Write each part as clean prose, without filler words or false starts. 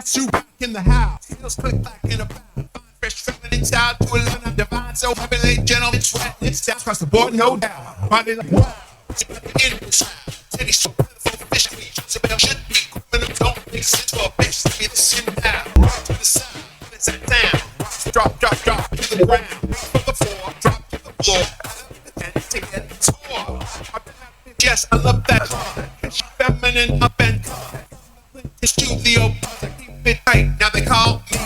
to rock in the house. Heels click like in a bound. Fresh feminine style to a line of divine. So heavenly, gentlemen, sweat. It's down across the board, no doubt. Body like wow. Teddy so beautiful, fish me. So bell should be. Criminal don't make sense for a bitch to be the shit down. Rock to the side, it's that down. Drop, drop, drop to the ground. From the floor, drop to the floor. And take that tour. Yes, I love that. Feminine up and it's studio. Keep it tight. Now they call me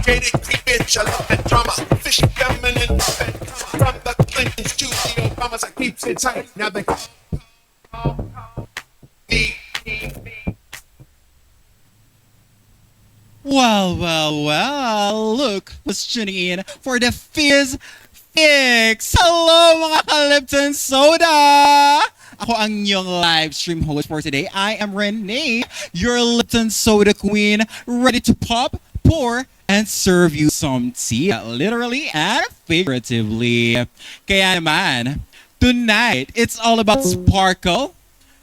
Jaded creep bitch. I love that drama. Fishy feminine up and from the Clinton studio. Mamas, I keep it tight. Now they call me. Well, look who's tuning in for the Fizz Fix! Hello mga ka-Lipton Soda! Ako ang inyong live stream host for today. I am Renee, your Lipton Soda queen, ready to pop, pour, and serve you some tea, literally and figuratively. Kaya naman, tonight, it's all about sparkle,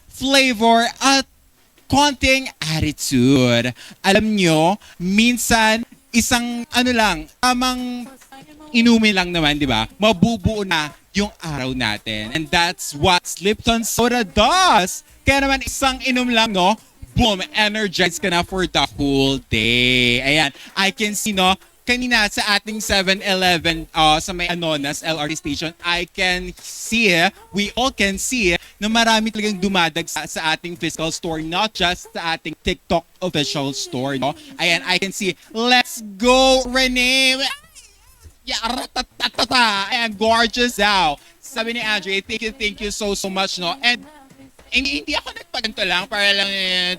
flavor, at konting attitude. Alam nyo, minsan, isang tamang inumin lang naman, di ba? Mabubuo na yung araw natin. And that's what Lipton Soda does. Kaya naman isang inom lang, no? Boom! Energize ka na for the whole day. Ayan, I can see, no? Kanina sa ating 7-Eleven sa may Anonas LRT station, I can see, we all can see na marami talagang dumadag sa ating physical store, not just sa ating TikTok official store, no? Ayan, I can see. Let's go, Renee! Ayan, gorgeous daw. Sabi ni Andre, thank you so much, no? And hindi ako nagpaganto lang para lang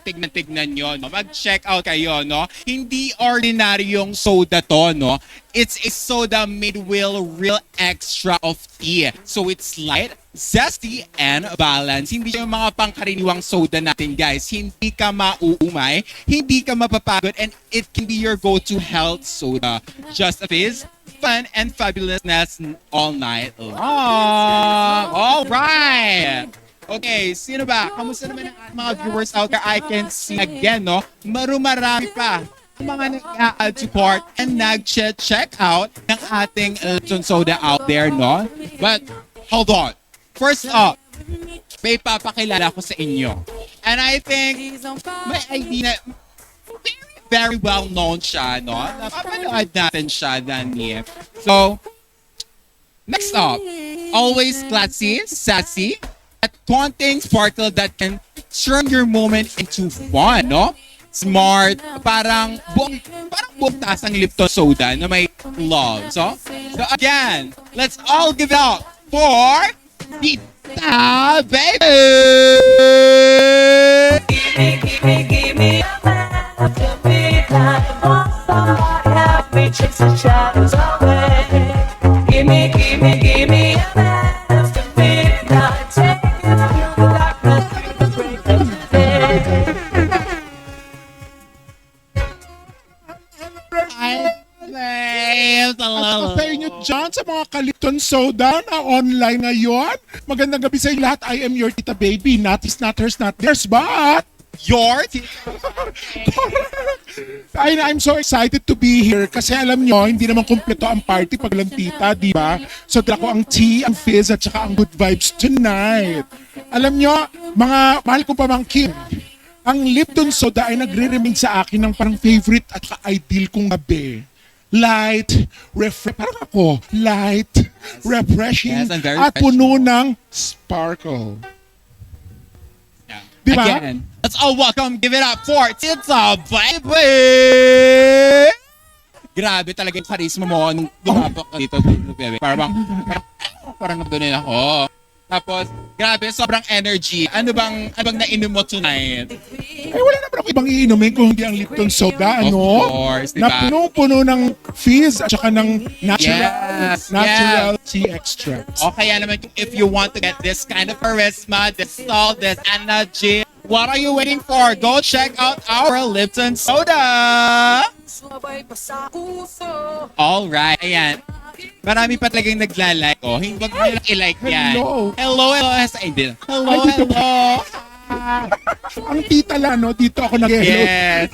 tignan nyo, no? Mag-check out kayo, no? Hindi ordinary yung soda to, no? It's a soda made with real extra of tea. So it's light, zesty, and balanced. Hindi yung mga pangkaraniwang soda natin, guys. Hindi ka mauumay, hindi ka mapapagod, and it can be your go-to health soda. Just a fizz, fun, and fabulousness all night long. All right! Okay, sino ba? Kamusta naman ang mga viewers out there? I can see again, no? Marami pa ang mga nag-a-add support and nag-check out ng ating Lipton Soda out there, no? But, hold on. First up, may papakilala ko sa inyo. And I think, may idea na very well known siya, no? Napapanood natin siya, Dani. So, next up, always classy, sassy, at konting sparkle that can turn your moment into fun, no? Smart, parang buong tasang Lipton Soda na may love. So again, let's all give it up for Tita Baby! Give me a laugh, to be like a bonfire, help me chase the shadows away. Give me a laugh, to be like take you through the darkness, through the break of day. At sa inyo dyan sa mga ka-Lipton Soda na online ngayon. Magandang gabi sa inyo lahat. I am your Tita Baby. Not his, not hers, not theirs, but Your I'm so excited to be here kasi alam nyo, hindi naman kumpleto ang party pag walang tita, di ba? So dala ko ang tea, ang fizz, at saka ang good vibes tonight. Alam nyo, mga mahal ko pamangkin, ang Lipton Soda ay nagre-remain sa akin ng parang favorite at saka ideal kong gabi. Light, light, refreshing, Yes, and very at fresh. puno ng sparkle. Di ba? Again, let's all welcome, give it up for Tita Baby! Grabe talaga yung charisma mo nung dumapok ka dito, Baby. Parang nagdunin ako. Tapos, grabe, sobrang energy. Ano bang nainom mo tonight? Ay, wala naman ako ibang iinumin kung hindi ang Lipton Soda, ano? Of course, diba? Na punong-puno ng fizz at saka ng Yes, natural tea extract. O kaya naman, if you want to get this kind of charisma, this soul, this energy, what are you waiting for? Go check out our Lipton Soda! Alright, ayan. Marami pa talagang nagla-like. Oh, huwag mo lang i-like yan. Hello. Hello. Hello. Ang tita lang, no? Dito ako nag-hello. Yes.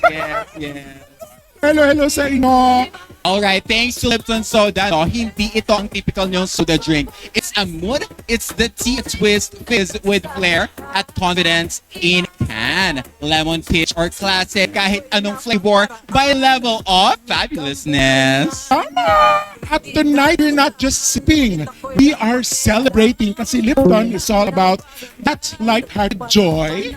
Hello sa inyo. Alright, thanks to Lipton Soda. No, hindi ito ang typical nyong soda drink. It's a mood. It's the tea twist fizz with flair at confidence in can. Lemon peach or classic, kahit anong flavor by level of fabulousness. Tama! At tonight, we're not just sipping. We are celebrating kasi Lipton is all about that lighthearted joy,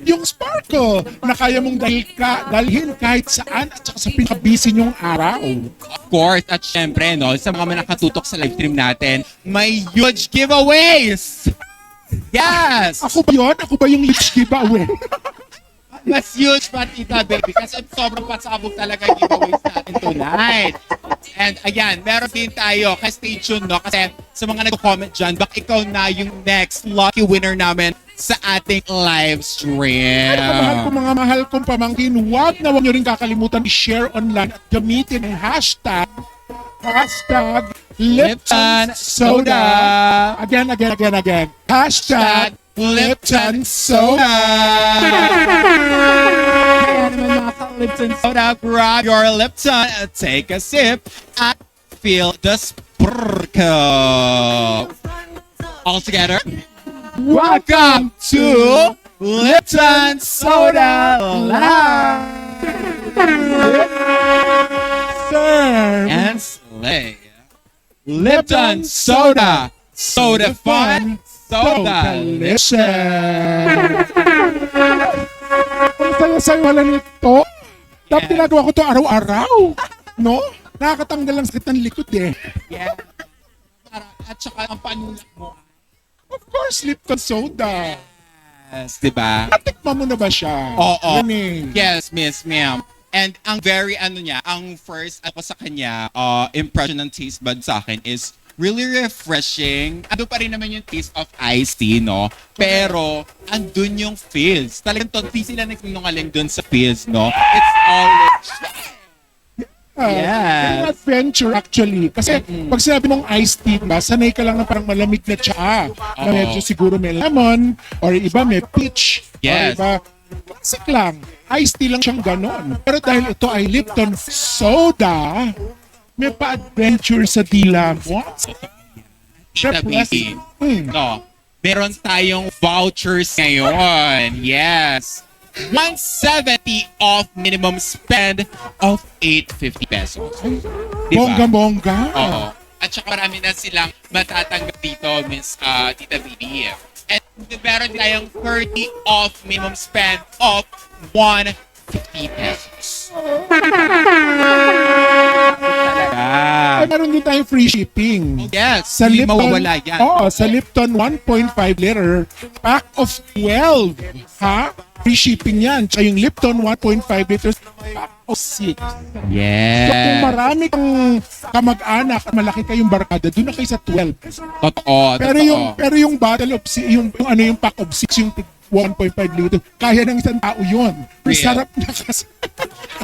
yung sparkle na kaya mong dalhin kahit saan at saka sa pinaka-busy nyong araw. Of course, at syempre, no, sa mga nakatutok sa live stream natin, may huge giveaways! Yes! Ako ba yun? Ako ba yung huge giveaway? Mas huge pa, Tita Baby, kasi sobrang pasabog talaga yung giveaways natin tonight. And again, meron din tayo, kaya stay tuned, no? Kasi sa mga nag-comment dyan, baka ikaw na yung next lucky winner namin sa ating live stream. Mga mahal kong pamangkin, huwag nyo rin kakalimutan i-share online at gamitin ang hashtag Lipton Soda. Again. Hashtag Lipton Soda. Kaya naman mga Lipton Soda, grab your Lipton, take a sip, at feel the sparkle. All together. Welcome to Lipton Soda Live and Slay. Lipton Soda, soda fun, soda delicious. Ang saya-saya wala nito. Dapat ginagawa ko to araw-araw. No? Nakakatanggal lang sakit ng likod eh. Yeah. At saka ang panulak mo. Of course, Lipton Soda. Yes, diba? Natikman mo na ba siya? Oo. Yan eh. Yes, Miss Ma'am. And ang very ang first ako sa kanya, impression ng taste bud sa akin is really refreshing. Ando pa rin naman yung taste of iced tea, no? Pero andun yung feels. Talagang di sila nagsinungaling dun sa feels, no? It's all Yes. Yung adventure actually. Kasi pag sinabi mong iced tea, ba, sanay ka lang na parang malamig na tsaa. Na medyo siguro may lemon, or iba may peach. Yes. Or iba, classic lang. Iced tea lang siyang ganon. Pero dahil ito ay Lipton Soda, may pa-adventure sa dila mo. Tita Baby. No, meron tayong vouchers ngayon. Yes. 170 off minimum spend of 850 pesos. Diba? Bongga-bongga. Oo. At saka marami na silang matatanggap dito, Miss Tita Baby. And meron tayong 30 off minimum spend of 150 pesos. Ay, meron din tayong free shipping. Yes, Sa hindi Lipton, mawawala yan. sa Lipton 1.5 liter, pack of 12. Ha? Free shipping yan. Tsaka yung Lipton 1.5 liters, pack of 6. Yes. So kung marami kang kamag-anak at malaki kayong barkada, doon na kayo sa 12. Totoo. Pero yung bottle of yung pack of 6, yung 1.5 liter, kaya ng isang tao yun. Ang Real. sarap na kasi.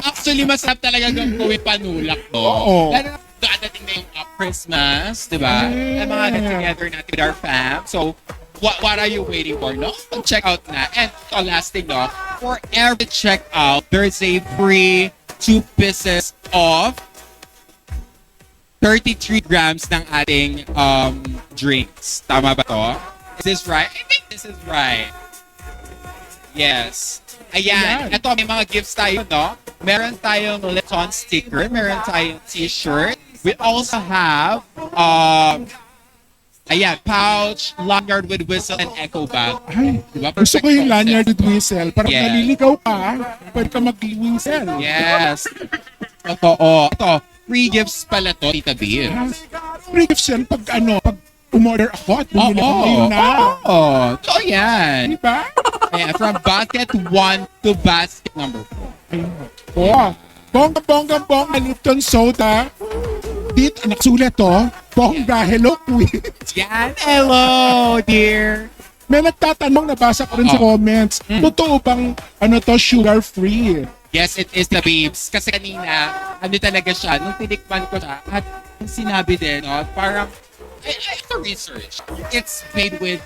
Actually, masarap talaga gawin panulak to. Oo. Lalo na dadating na yung Christmas, di ba? Yeah. And mga get-together natin with our fam. So, what are you waiting for, no? Check out na. And last thing, no? For every checkout, there's a free 2 pieces of 33 grams ng ating drinks. Tama ba to? Is this right? I think this is right. Yes. Ayan. Ito, may mga gifts tayo, no? Meron tayong Lipton sticker. Meron tayong t-shirt. We also have, pouch, lanyard with whistle, and echo bag. Ay, Diba? gusto ko yung Perfect lanyard with whistle. Parang Yeah. naliligaw ka, pwede ka mag-whistle. Yes. Totoo. Ito, free gifts pala to, Tita B. Free gifts yan pag umorder ako at bumili ko ngayon na. So, yan. Diba? Ayan, from basket 1 to basket number 4. Bongga, Lipton Soda. Dito, nakasulat to. Bongga, hello queen. Yan. Hello, dear. May nagtatanong, nabasa ko rin sa comments. Totoo bang, sugar-free? Yes, it is the babes. Kasi kanina, talaga siya, nung tinikman ko siya, at sinabi din, no, parang, I have to research. It's made with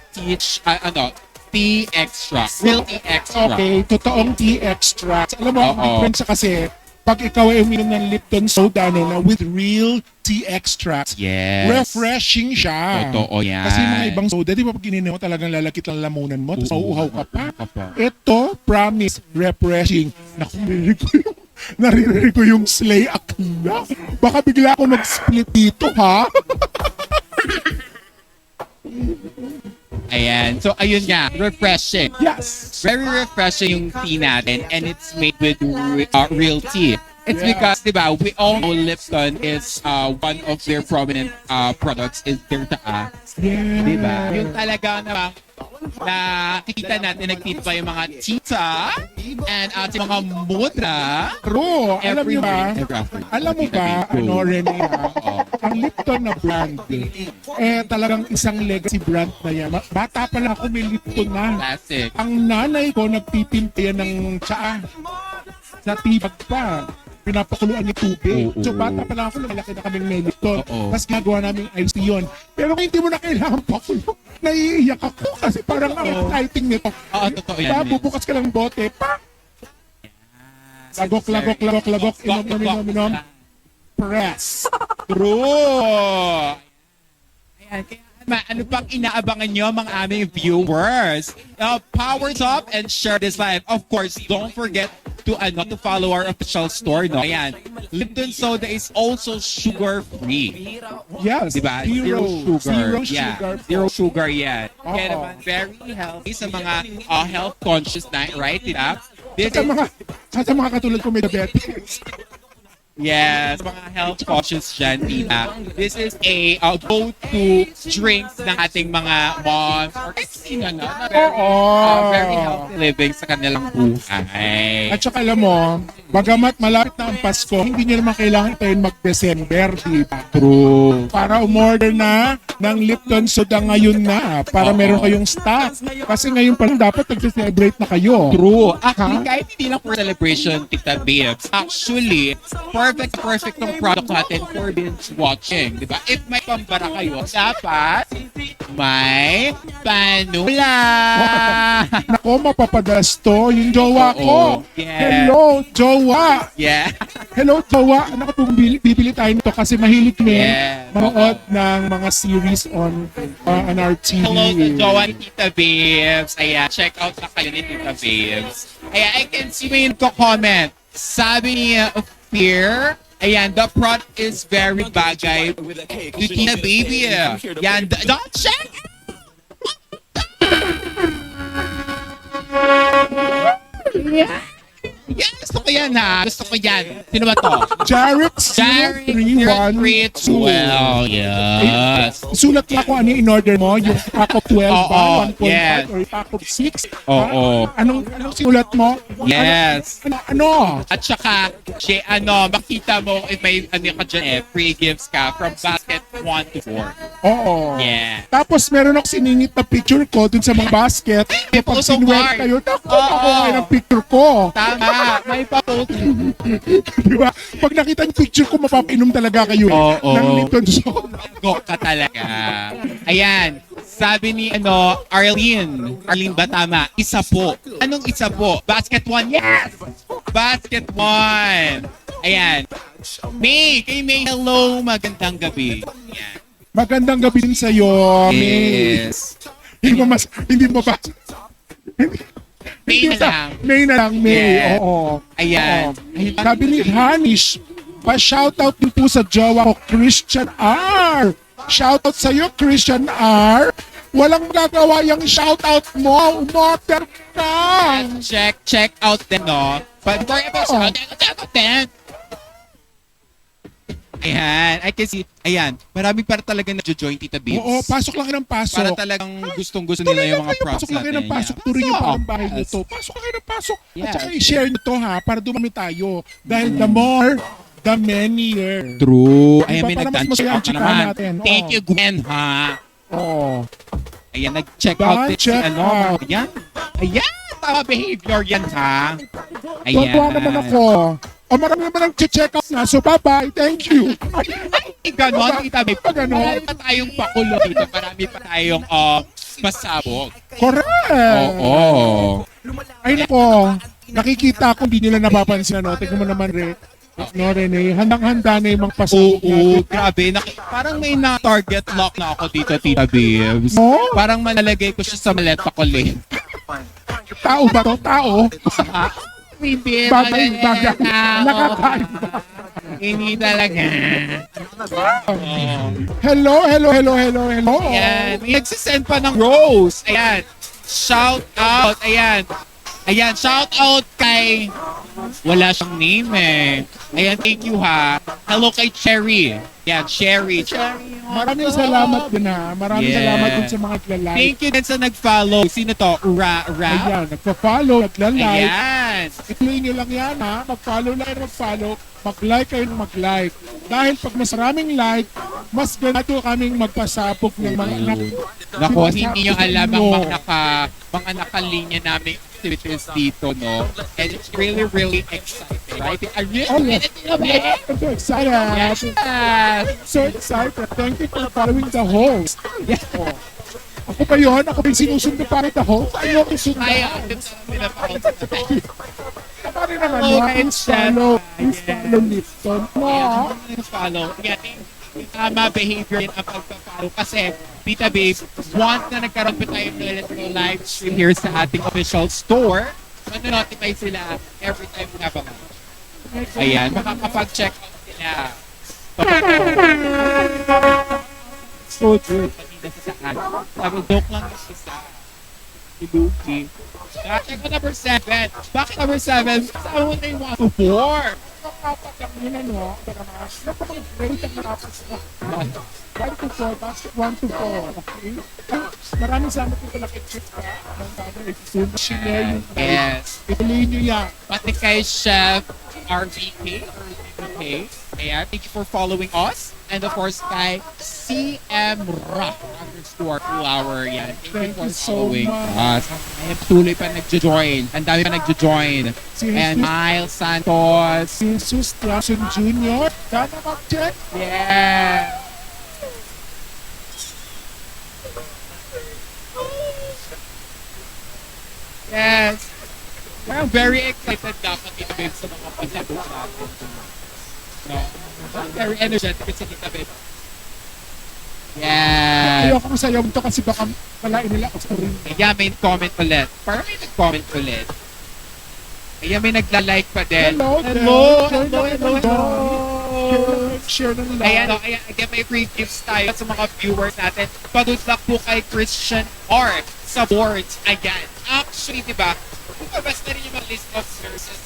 tea extract. Real tea extract. Okay, totoong tea extract. Alam mo, ang Oo. difference kasi, pag ikaw ay uminom ng Lipton soda na with real tea extract, Yes. refreshing siya. Totoo yan. Kasi yung mga ibang soda, di ba pag ininom mo talagang lalakit ang lamunan mo, tapos mauuhaw ka pa. Pa. Ito, promise, refreshing. Naku, naririnig ko yung Slay Aquila. Baka bigla ako mag-split dito, ha? Ayan. So, ayun nga. Refreshing. Yes. Very refreshing yung tea natin and it's made with real tea. It's Yeah. because, di ba, we all know Lipton is one of their prominent products is their taa. Yeah. Di ba? Yung talaga na nakikita natin, nagtita yung mga tita and ating mga mudra. True. Alam Every niyo ba? morning, every afternoon. Alam mo ba, ano, Rene, ang Lipton na brand, talagang isang legacy brand na yan. Bata pa lang ako, may Lipton na. Classic. Ang nanay ko nagtitinta yan ng tsaa. Sa tibag pa. Pinapakuluan niya tubig. Oo. So bata pa lang ako, lumalaki na kaming may Lipton. Oo. Tapos ginagawa namin ice tea yun. Pero kung hindi mo na kailangan pakulo, naiiyak ako kasi parang ang exciting nito. Oo, totoo yan. Diba, bubukas ka ng bote, pa! Lagok, lagok, lagok, lagok, inom, inom, inom, inom. Press. True! Ayan, kaya ano pang inaabangan nyo mga aming viewers? Powers up and share this live. Of course, don't forget to follow our official store. No? Ayan, Lipton Soda is also sugar-free. Yes. Diba? Zero Zero sugar. Yeah. Zero sugar yan. Kaya Oo. naman, very healthy sa mga health conscious na, right? Diba? This Sa mga katulad ko may diabetes. Yes, mga health conscious dyan, Tina. This is a go-to drinks ng ating mga moms or kahit sino na very, very healthy living sa kanilang buhay. At saka alam mo, bagamat malapit na ang Pasko, hindi nyo naman kailangan tayo mag-December, di ba? True. Para umorder na ng Lipton Soda ngayon na, para meron kayong stock. Kasi ngayon pa lang dapat nag-celebrate na kayo. True. Actually, kahit hindi lang for celebration, Tita Babes, actually, perfect tong product natin for binge watching. Diba? If may pambara kayo, dapat may panula. Nako, mapapadalas to. Yung jowa ko. Yeah. Hello, jowa. Yeah. Hello, jowa. Naku, bibili tayo nito kasi mahilig niya Yeah. manood ng mga series on our TV. Hello to Jowa ni Tita Babes. Ayan, check out na kayo ni Tita Babes. Ayan, I can see may comment. Sabi ni Fear, ayan, the product is very bagay to Tina Baby. Yan, don't check! Yeah. Yes, gusto ko yan ha. Gusto ko yan. Sino ba to? Jarek Jared 0312. 312. Yes. Sulat mo kung ano yung in-order mo, yung pack of 12 ba, Oo, 1.5 yes. or pack of 6. Oo. Anong sinulat mo? Yes. Ano? At saka, makita mo if may ka dyan free gifts ka from basket 1 to 4. Oo. Yeah. Tapos meron ako siningit na picture ko dun sa mga basket. May Kapag photo sinuwet card. kayo, naku, Oo. ako kayo ng picture ko. Tama. May pa-post. Di ba? Pag nakita yung picture ko, mapapainom talaga kayo eh. Oo. Ng Lipton Soda. Go ka talaga. Ayan. Sabi ni Arlene. Arlene ba tama? Isa po. Anong isa po? Basket 1. Yes! Basket 1. Ayan. May. Kay May. Hello. Magandang gabi. Ayan. Magandang gabi din sa'yo, May. Yes. Hindi mo ba? May na lang. May na lang, May. Yeah. Oo. Ayan. Oo. Sabi ni Hanish, pa-shoutout din po sa jowa ko, Christian R. Shoutout sa'yo, Christian R. Walang magagawa yung shoutout mo. Umorder ka. Check out them, no? But for episode, check out them. Ayan, I can see. Ayan, marami para talaga na-join Tita Babes. Oo, pasok lang kayo ng pasok. Para talagang gustong-gusto nila yung mga props Pasok lang kayo natin. ng pasok. Tuloy niyo pa ang bahay nito. Pasok lang kayo ng pasok. At Yes. saka i-share nyo to ha, para dumami tayo. Dahil the more, the merrier. True. Diba, Ayan, may para mas nag-check masaya ang out na chikahan naman. natin. Thank Oo. you, Gwen, ha? Oo. Ayan, nag-check out din si check out. Ayan. Ayan, tama behavior yan, ha? Tuwa naman ako. O marami naman ang check out na. So bye-bye. Thank you. Ay, ganon, Tita Babes. Ganon. Marami pa tayong pakulo dito. Marami pa tayong pasabog. Correct. Oo. Ay nako, nakikita ko hindi nila napapansin. Ano? Tingnan mo naman, No, Rene, handang-handa na yung mga pasabog Oo, natin. grabe. Parang may na-target lock na ako dito, Tita Bibs. No? Parang malalagay ko siya sa maleta ko, Lin. Tao ba to? Tao? Hindi, Bagay. Nakakain ba? Hindi talaga. Hello. Ayan, may nagsisend pa ng rose. Ayan, shout out. Ayan, shout out kay... Wala siyang name eh. Ayan, thank you ha. Hello kay Cherry. Ayan, Cherry. Maraming salamat din ha. Maraming Yeah. salamat din sa mga nagla-like. Thank you din sa nag-follow. Sino to? Ra? Ayan, nagpa-follow, nagla-like. Ayan. Ituloy nyo lang yan ha. Mag-follow lang kayo mag-follow. Mag-like kayo ng mag-like. Dahil pag mas maraming like, mas ganito kaming magpasabog ng mga anak. Nako, hindi nyo alam ang mo. mga nakalinya namin activities dito, no? And it's really, really exciting. Right? Are you Oh, yes. excited? I'm so excited. Yes. So excited. Thank you for following the host. Oh. Ako ba yun? Ako ba yung sinusundo para the host? Ayaw ko sundan. Ay, ang sa nila pa ako. Tama rin naman. Hello, no? guys. Please follow Lipton. No. Follow. Yan, yung tama behavior din ang pagpa-follow. Kasi, Tita Babe, once na nagkaroon pa tayo ng Let's Go live stream here sa ating official store, notify sila every time we have a live. Ayan, makakapag-check out sila. So good. Kanina sa saan. Sabi, joke lang yung isa. Si Luki. Check ko number 7. Bakit number 7? Sabi mo na yung 1 to 4. Nakakatak yun ano. Napaka-great ang natapos na. 1 to 4, basket 1 to 4. Okay? Maraming salamat po pala kay Chris ka. Ang tatay, share yung Yes. ituloy nyo yan. Pati kay Chef RVK. Ayan, thank you for following us. And of course, kay CM Rock _flower. Yan. Thank for you so following much. us. Ayan, tuloy pa nagjo-join. Ang dami pa nagjo-join. Si And Miles Santos. Jesus Clausen Jr. Sana mag-check. Yeah. Yes. I'm very excited dapat ito babe sa mga pasabog natin. No? Very energetic sa kita babe. Yeah. Ayoko ko sa'yo ito kasi baka malain nila ako sa rin. Kaya may comment ulit. Parang may nag-comment ulit. Kaya may nagla-like pa din. Hello. Share ng Ayan, love. again, may free gifts tayo sa mga viewers natin. Pag-good luck po kay Christian R sa boards. Ayan. Actually, di ba, basta rin yung mga list of nurses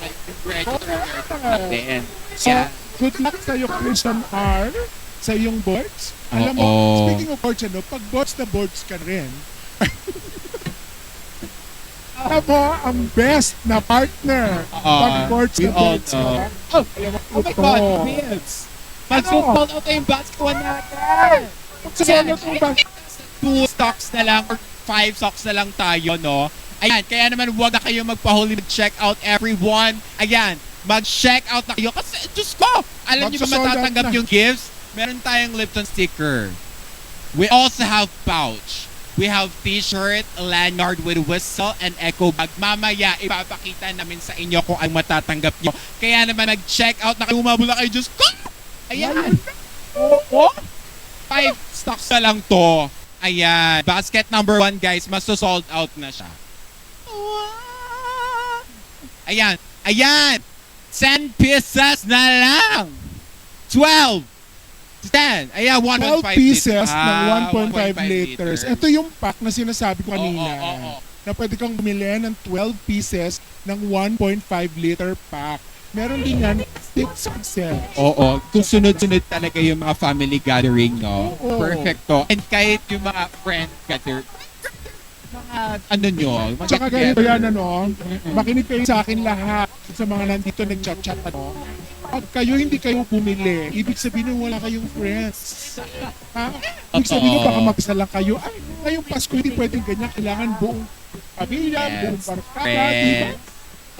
na regular nurses natin. So, good luck sa'yo, Christian R. Sa iyong boards. Alam mo, Oo. speaking of boards, ano, pag boards na boards ka rin, alam mo, ang best na partner pag boards we na all boards know. ka. Oh my God, Bibs! Mag-sold out na yung batch ko natin! Magsasalat mo ba? 2 stocks na lang or 5 stocks na lang tayo, no? Ayan, kaya naman huwag na kayo magpahuli, mag-check out everyone. Ayan, mag-check out na kayo. Kasi, Diyos ko, alam niyo ba Magsasold out matatanggap na. yung gifts? Meron tayong Lipton sticker. We also have pouch. We have t-shirt, lanyard with whistle, and echo bag. Mamaya, ipapakita namin sa inyo kung ang matatanggap nyo. Kaya naman, mag-check out na kayo. Umabula kayo, Diyos ko! Ayan! Oo! 5 stocks na lang to. Ayan. Basket number 1, guys. Sold out na siya. Ayan. Ayan! 10 pieces na lang! 12! 10! Ayan, 12 1.5 pieces liters. ng Ah, 1.5 liters. Ito yung pack na sinasabi ko kanina. Oo. Na pwede kang bumili ng 12 pieces ng 1.5 liter pack. Meron din yan 6 pieces. Oo. Kung sunod-sunod talaga yung mga family gathering, no? Oo. Perfecto. And kahit yung mga friend gathering, mga ano nyo, mga Tsaka get-together. ganito yan, ano, makinig kayo sa akin lahat sa mga nandito nag-chat-chat, ano. Pag kayo hindi kayo bumili, ibig sabihin na wala kayong friends. Ha? Ibig sabihin na baka mag-isa lang kayo. Ay, ngayong Pasko hindi pwedeng ganyan. Kailangan buong pamilya, buong barkada, di ba?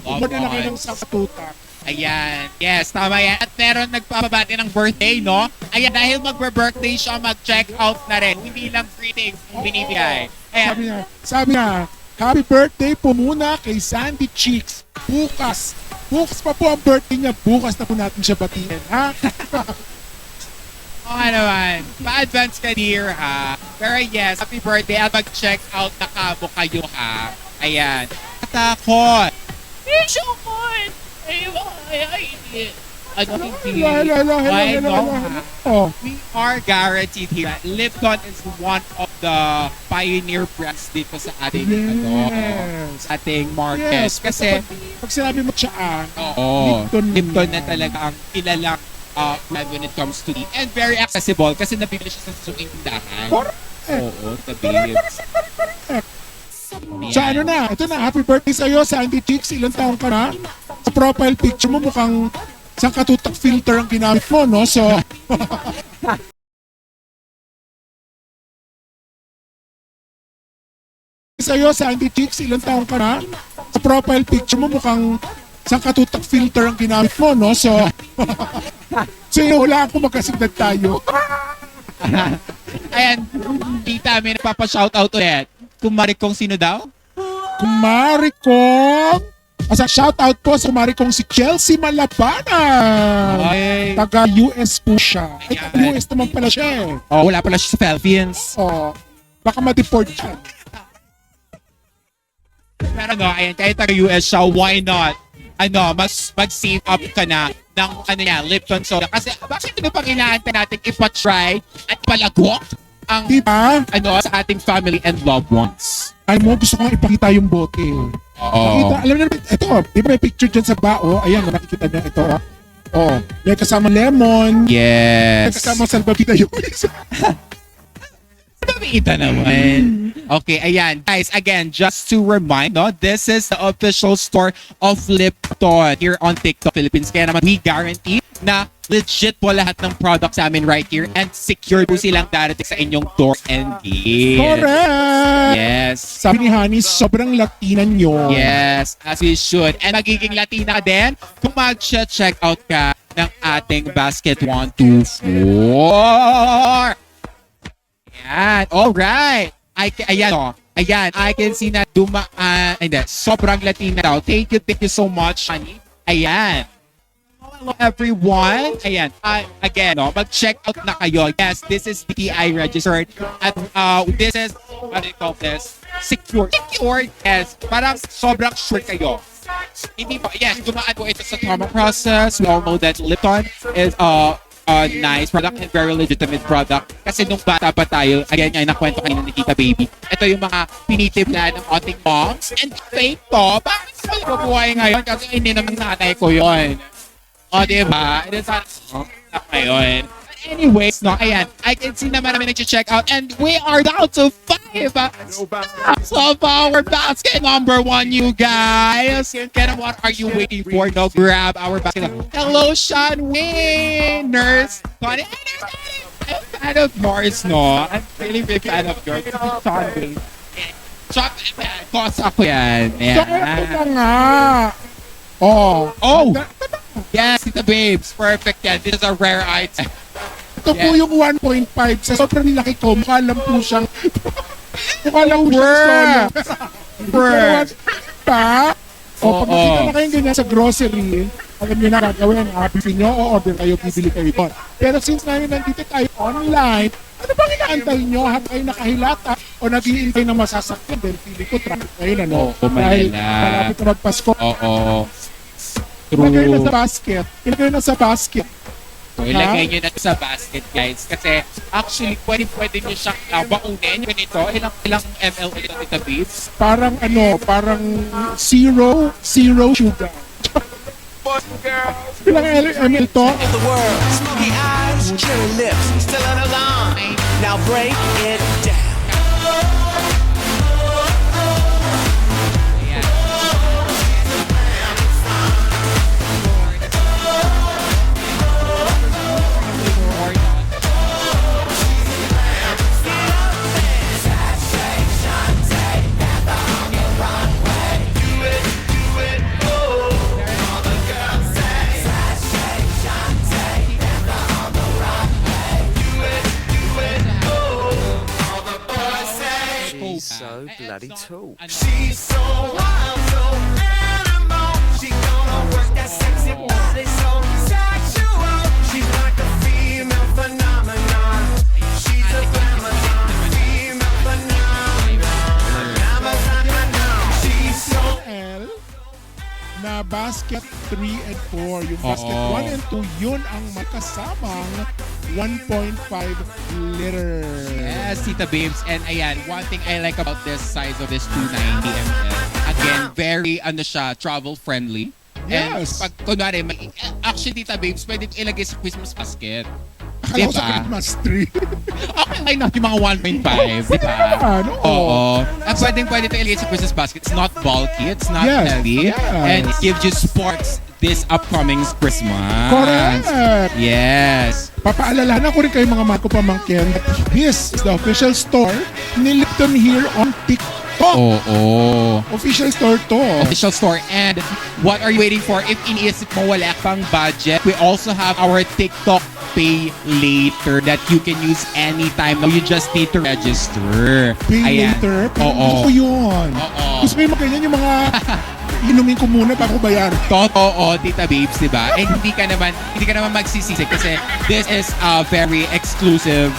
Kumada na kayo ng sakatutak. Ayan. Yes, tama yan. At meron nagpapabati ng birthday, no? Ayan, dahil magbe-birthday siya, mag-check out na rin. Hindi lang free things ang binibigay. Ayan. Sabi niya, happy birthday po muna kay Sandy Cheeks. Bukas pa po ang birthday niya. Bukas na po natin siya batiin, ha? Oo nga naman. Pa-advance ka dear ha. Pero yes, happy birthday at mag-check out na kamo kayo ha. Ayan. Katakot. Shokon! Ano hindi? Hello. Why no, ha? Oh, We are guaranteed here. Lipton is one of the pioneer brands dito sa ating Yes. sa ating market. yes. Kasi Pag sinabi mo siya, Oo. Lipton. Lipton na talaga ang kilalang brand when it comes to tea. And very accessible kasi nabibili siya sa suking tindahan. Oo, the babes. So ano na, ito na, happy birthday sa'yo, Sandy Cheeks. Ilang taong ka na? Sa profile picture mo mukhang sa katutak filter ang ginamit mo, no? So, sa'yo, Sandy Cheeks, ilang taong ka na? Sa profile picture mo mukhang sa katutak filter ang ginamit mo, no? So, wala ako magkasunod tayo. Ayan, tita, may nagpapa-shoutout ulit. Kumari kong sino daw? Kumari kong, shoutout po sa kumari kong si Chelsea Malabana. Ay. Taga US po siya. Ay, Ayan. taga US naman pala siya eh. Oh, wala pala siya sa Philippines. Oh, baka ma-deport siya. Pero no, ayan, kahit taga US siya, why not? Mas mag-save up ka na ng Lipton soda. Kasi bakit ito pang inaantay natin ipa-try at palagok ang Diba? sa ating family and loved ones. Alam mo, gusto kong ipakita yung bote. Nakita, alam mo naman, ito, di ba may picture dyan sa bao? Ayan, nakikita niya ito. Oh, may kasama lemon. May Yes. kasama salbabida yung isa. Ita naman. Okay, ayan. Guys, again, just to remind, no, this is the official store of Lipton here on TikTok Philippines. Kaya naman, we guarantee na legit po lahat ng products namin right here and secure po silang darating sa inyong door and gate. Correct! Yes. Sabi ni Honey, sobrang Latina nyo. Yes, as we should. And magiging Latina din kung mag-check out ka ng ating basket 1, 2, 4. Ayan. Alright. Ayan. I can see na sobrang Latina daw. Thank you so much, Honey. Ayan. Hello, everyone. Ayan. Again, mag-check out na kayo. Yes, this is DTI registered. At this is, what do you call this? Secure. Yes. Parang sobrang sure kayo. Hindi po. Yes, dumaan po ito sa tamang process. We all know that Lipton is a nice product and very legitimate product. Kasi nung bata pa tayo, again, ay nakwento kanina ni Tita Baby, ito yung mga pinitibla ng ating moms. And fake to, bakit sila mabuhay ngayon? Kasi hindi naman nanay ko yun. O, diba? Ito sana ngayon. Anyways, no, ayan, I can see naman namin nag-check out and we are down to 5 of our basket number 1, you guys. Kaya what are you waiting for? No, grab our basket. Hello, Sean Winners. I'm a fan of yours, no? I'm really big fan of yours. Sean Winners. Kosa ko yan. So, ito na nga. Oh! Yes, Tita Babes. Perfect yan. This is a rare item. Ito po yung 1.5. Sa sobrang laki ko, mukha lang po siyang solo. Pa? O, pag makita na kayong ganyan sa grocery, alam nyo na gagawin, bibili nyo, o order kayo, bibili kayo doon. Pero since ngayon nandito tayo online, ano bang inaantay nyo? Habang kayo nakahilata o nag-iintay na masasakyan? Dahil feeling ko traffic ngayon, ano? Dahil malapit na magpasko. Oo. Ilagay na sa basket. Ilagay na sa basket. So, ilagay nyo na sa basket, guys. Kasi, actually, pwede nyo siyang baunin. Ganito, ilang ml ito, Tita Babes? Parang zero sugar. Ilang ml to? of the world. Smoky eyes, cherry lips, still on the line. Now break it down. Ayan. daddy too. She's so wild, so animal. She gonna work that sexy body so sexual. She's like a female phenomenon. She's a Amazon, female phenomenon. Amazon, she's so L na basket 3 and 4. Yung basket Oo. 1 and 2, yun ang makasamang 1.5 liter. Yes, Tita Babes. And ayan, one thing I like about this size of this 290 ml, again, very, siya, travel friendly. Yes. And pag, kunwari, actually, Tita Babes, pwede ilagay sa Christmas basket. Akala ko sa Diba? Christmas tree. Okay, why not yung mga 1.5, di ba? Yan, oo. Oo. At pwede ito ilagay sa Christmas basket. It's not bulky, it's not Yes, heavy. yes. And it gives you sports this upcoming Christmas. Correct. Yes. Papaalalahan ko rin kayo mga Marco Pamangkin that this is the official store ni Lipton here on TikTok. Oo. Official store to. Official store. And what are you waiting for? If iniisip mo wala pang budget, we also have our TikTok Pay Later that you can use anytime. Now you just need to register. Pay Ayan. later. Pero Oo. gusto ko yun. Oo. Gusto mo yung mga ganyan, yung mga inumin ko muna bago bayar. Totoo, Tita Babes, di ba? And hindi ka naman magsisisi kasi this is a very exclusive,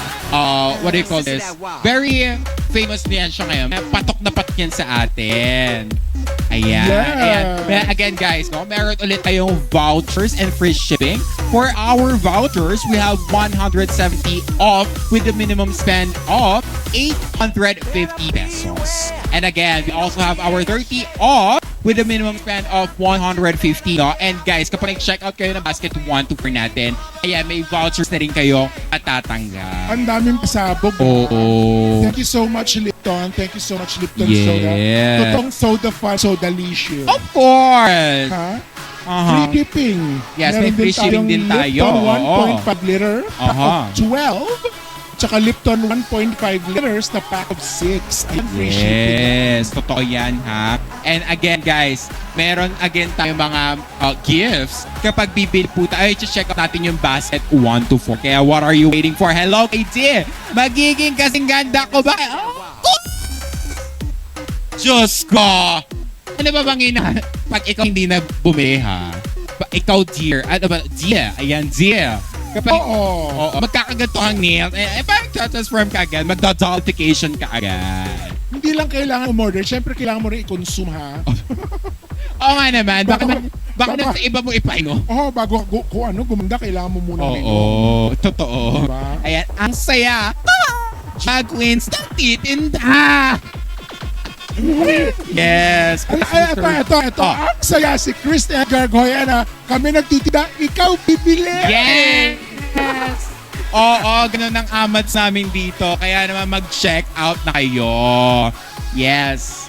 what do you call this? Very famous niyan siya ngayon. Patok na patok yan sa atin. Ayan. Yeah. Ayan. Again, guys, no, meron ulit tayong vouchers and free shipping. For our vouchers, we have 170 off with the minimum spend of 850 pesos. And again, we also have our 30 off with a minimum spend of 150. No? And guys, kapag nag-check out kayo ng basket 1 to 4 natin, ayan, may vouchers na rin kayo matatanggap. Ang daming pasabog. Oo. Thank you so much, Lipton. Thank you so much, Lipton Yes. Soda. Totoong soda fun, so delicious. Of course! Ha? Uh-huh. Free shipping. Yes, may free shipping din tayo. Lipton Oo. 1.5 liter, pack Aha. of 12. Tsaka Lipton 1.5 liters na pack of 6. Ayan, free shipping. Yes, totoo yan ha. And again guys, meron again tayo mga gifts. Kapag bibili po tayo, check out natin yung basket 1 to 4. Kaya what are you waiting for? Hello, KT! Magiging kasing ganda ko ba? Oh! Diyos ko! Ano ba bang pag ikaw hindi na bumili ha? Ikaw dear. Ano ba? Dear. Ayan, dear. Kapag, Oo. magkakaganto ang nail, parang transform ka agad, magdodolification ka agad. Hindi lang kailangan umorder. Siyempre, kailangan mo rin i-consume, ha? Oo nga naman, baka Baka- nasa iba mo ipay, no? Oo, bago kung gumanda, kailangan mo muna Oo, totoo. Diba? Ayan, ang saya. Drag queens ng titinda. Yes. Ito. Oh. Ang saya si Chris Edgar Goyana. Kami nagtitinda, ikaw bibili. Yes! Oo, ganun ang amats namin dito. Kaya naman mag-check out na kayo. Yes.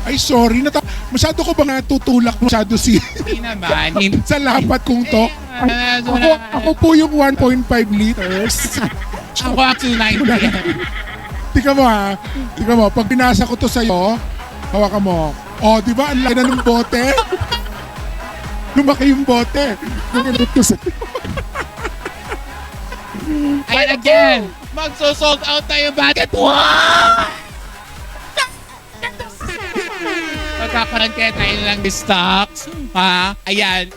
Ay, sorry. Masyado ko ba nga tutulak masyado si... Hindi naman. Hindi. sa lapat kong to. Ako po yung 1.5 liters. Ako actually 90. Tika mo, pag binasa ko to sa'yo, hawakan mo. Oh, di ba? Ang laki na ng bote. Lumaki yung bote. Naganap ko sa'yo. Ayan again, magso-sold out tayo basket. Wow! Magkakaroon kaya tayo lang restocks. Ha? Ayan,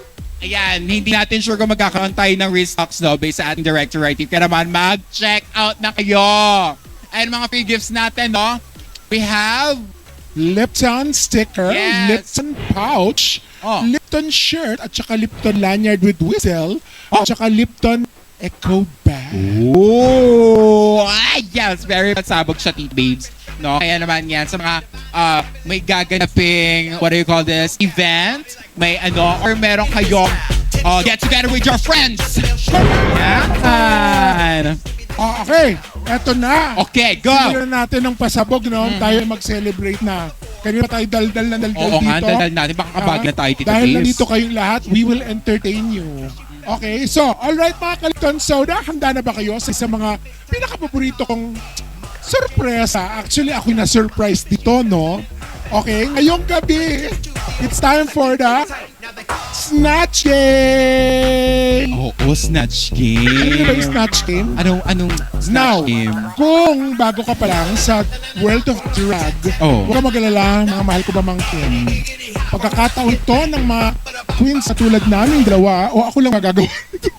hindi natin sure kung magkakaroon tayo ng restocks no, based sa ating director right team. Kaya naman, mag-check out na kayo. And mga free gifts natin, no? We have Lipton sticker, Yes. Lipton pouch, Oh. Lipton shirt, at saka Lipton lanyard with whistle, at saka Lipton eco bag. Oh! Ay, yes! Very pasabog siya, Tita Babes. No? Kaya naman yan, sa mga may gaganaping, what do you call this, event, may or meron kayong get together with your friends. Yan! Oh, okay, eto na. Okay, go! Simulan natin ng pasabog, no? Tayo mag-celebrate na. Kanina tayo daldal Oo dito. nga, daldal natin. Baka kabag na tayo, Tita Dahil Babes. nandito kayong lahat, we will entertain you. Okay, so, alright mga Kalipton Soda, handa na ba kayo sa isa mga pinaka-paborito kong sorpresa? Actually, ako na-surprise dito, no? Okay, ngayong gabi, it's time for the Snatch Game! Oo, Snatch Ano ba yung Game. Snatch Game? Anong Snatch Now, Game? kung bago ka pa lang sa World of Drag, Oh. huwag ka magalala, mga mahal ko pamangkin. Pagkakataon to ng mga queens sa tulad namin dalawa, o ako lang magagawa nito.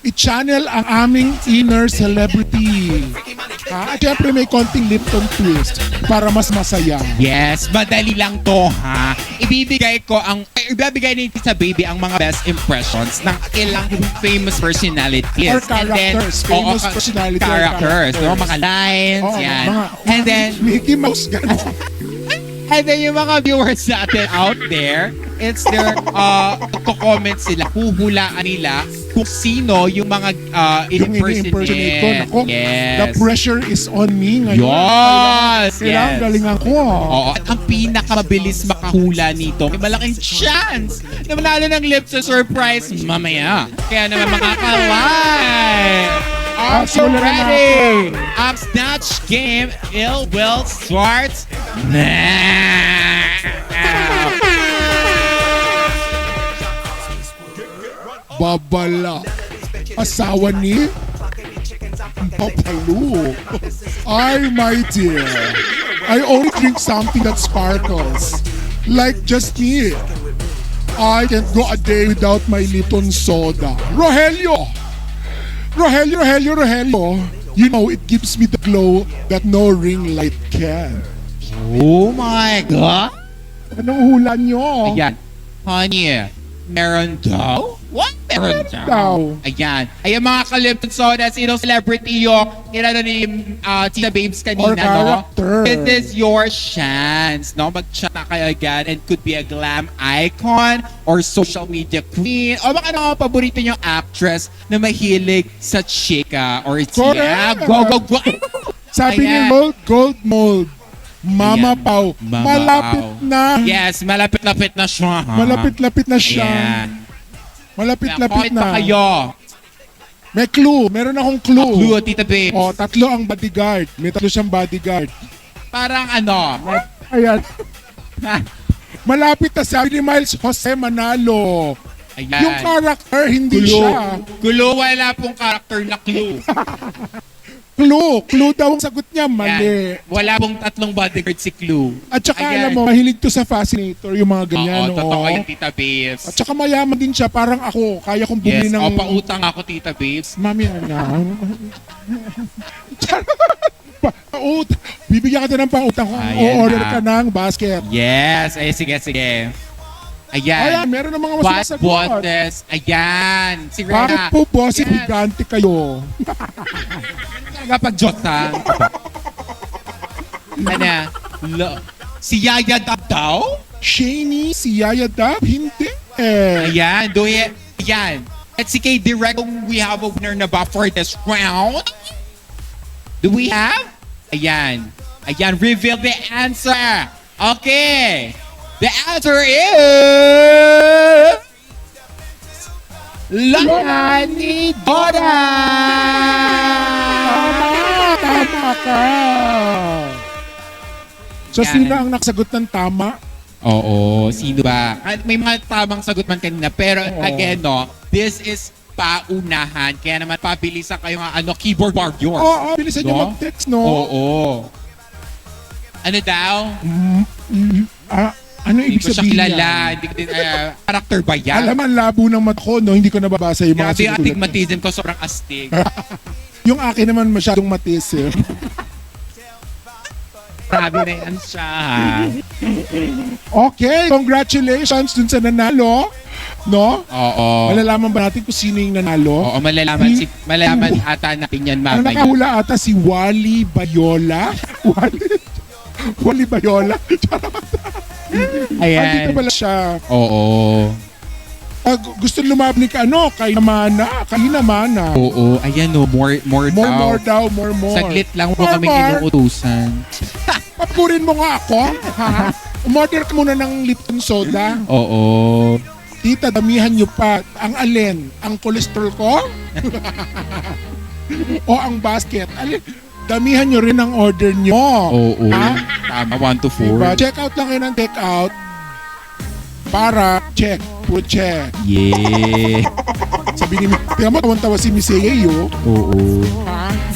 I-channel ang aming inner celebrity. At syempre may konting Lipton twist para mas masaya. Yes, madali lang to ha. Ibibigay ni Tita Baby ang mga best impressions ng ilang famous personalities. Or characters, famous personality or characters. characters. No? Mga lines, Oo, yan. mga And then, Mickey Mouse gano'n. And then yung mga viewers natin out there, it's their comment sila, huhulaan nila kung sino yung mga Yung ini-impersonate ko. Nako, Yes. the pressure is on me ngayon. Yes, Kailangan yes. galingan ko. Oo, at ang pinakamabilis makahula nito, may malaking chance na manalo ng lip sa surprise mamaya. Kaya naman makaka-live! Are you Wala na ready? Ang Snatch Game, it will start now! Babala. Asawa ni Papalu. Ay, my dear. I only drink something that sparkles. Like just me. I can't go a day without my Lipton soda. Rogelio! Rogelio. You know, it gives me the glow that no ring light can. Oh my God! Anong hula nyo? Ayan. Honey, meron daw? What? Meron daw? daw? Ayan. Ayan mga ka-Lipton Soda, sinong celebrity yung nilano ni Tita Babes kanina, Or character. no? This is your chance, no? Mag-chat na kayo agad and could be a glam icon or social media queen o baka naman paborito nyo actress na mahilig sa chika or Correct. yeah, go. Sabi ni Ayan. Gold Mold, Mama Ayan. Pau, Mama malapit Pau. na. Yes, malapit-lapit na siya. ha? Malapit-lapit na siya. Ayan. Malapit-lapit Comment pa na. kayo. May clue. Meron akong clue. Clue, Tita Babe. O, 3 ang bodyguard. May 3 siyang bodyguard. Parang ano. Ayan. Malapit na sabi ni Miles Jose Manalo. Ayan. Yung character, hindi siya. Clue, wala pong character na clue. Clue daw ang sagot niya. Ayan. Mali. Wala pong 3 bodyguard si Clue. At saka Ayan. alam mo, mahilig to sa Fascinator, yung mga ganyan. Oo, totoo oo. yung Tita Babes. At saka mayaman din siya, parang ako. Kaya kong bumili Yes, ng... pautang ako, Tita Babes. Mami, ano? Bibigyan ka ng pautang kung Ayan o-order na. ka ng basket. Yes, ay sige. Ayan, Ayan. meron ng mga What masasagot. bottles? Ayan. Si Bakit Rena. po, boss, Yes. higante kayo? Kapag Jota. Ano? Si Yaya Dab daw? Shani, si Yaya Dab? Hindi. Ayan, ayan. At si Kay Direct, we have a winner na ba for this round? Do we have? Ayan. Reveal the answer. Okay. The answer is... Lani Dora! Tama ka. So, Yan. sino ang nakasagot ng tama? Oo, sino ba? At may mga tamang sagot man kanina. Pero again, no, this is paunahan. Kaya naman pabilisan kayo nga keyboard warriors. Oo, bilisan niyo No? mag-text, no? Oo. Ano daw? Ano Hindi ibig ko siya sabihin kilala. yan? Hindi ko din, character ba yan? Alam, ang labo ng mata ko, no? Hindi ko nababasa yung mga Grabe yung sinulat. astigmatism ko, sobrang astig. Yung akin naman masyadong matis, eh. Grabe na yan siya. ha? Okay, congratulations dun sa nanalo. No? Oo. Malalaman ba natin kung sino yung nanalo? Oo, malalaman ata natin yan Ang mamaya. nakahula ata si Wally Bayola. Wally Bayola? Ayan. Andito pala siya. Oo. Gusto lumaban ni kay Namana. Oo. Ayan o, more daw. More daw. Saglit lang po More, kami more. inuutusan. Papurin mo nga ako. Ha? Umorder ka muna ng Lipton soda. Oo. Tita, damihan nyo pa. Ang alin? Ang cholesterol ko? O ang basket? Alin? Damihan nyo rin ang order nyo. Oo. Ha? Tama, 1 to 4. Diba? Check out lang kayo ng check out para check. puro che. Yeah. Sabi ni, tingnan mo, tawan-tawa si Miss Yeo. Oo.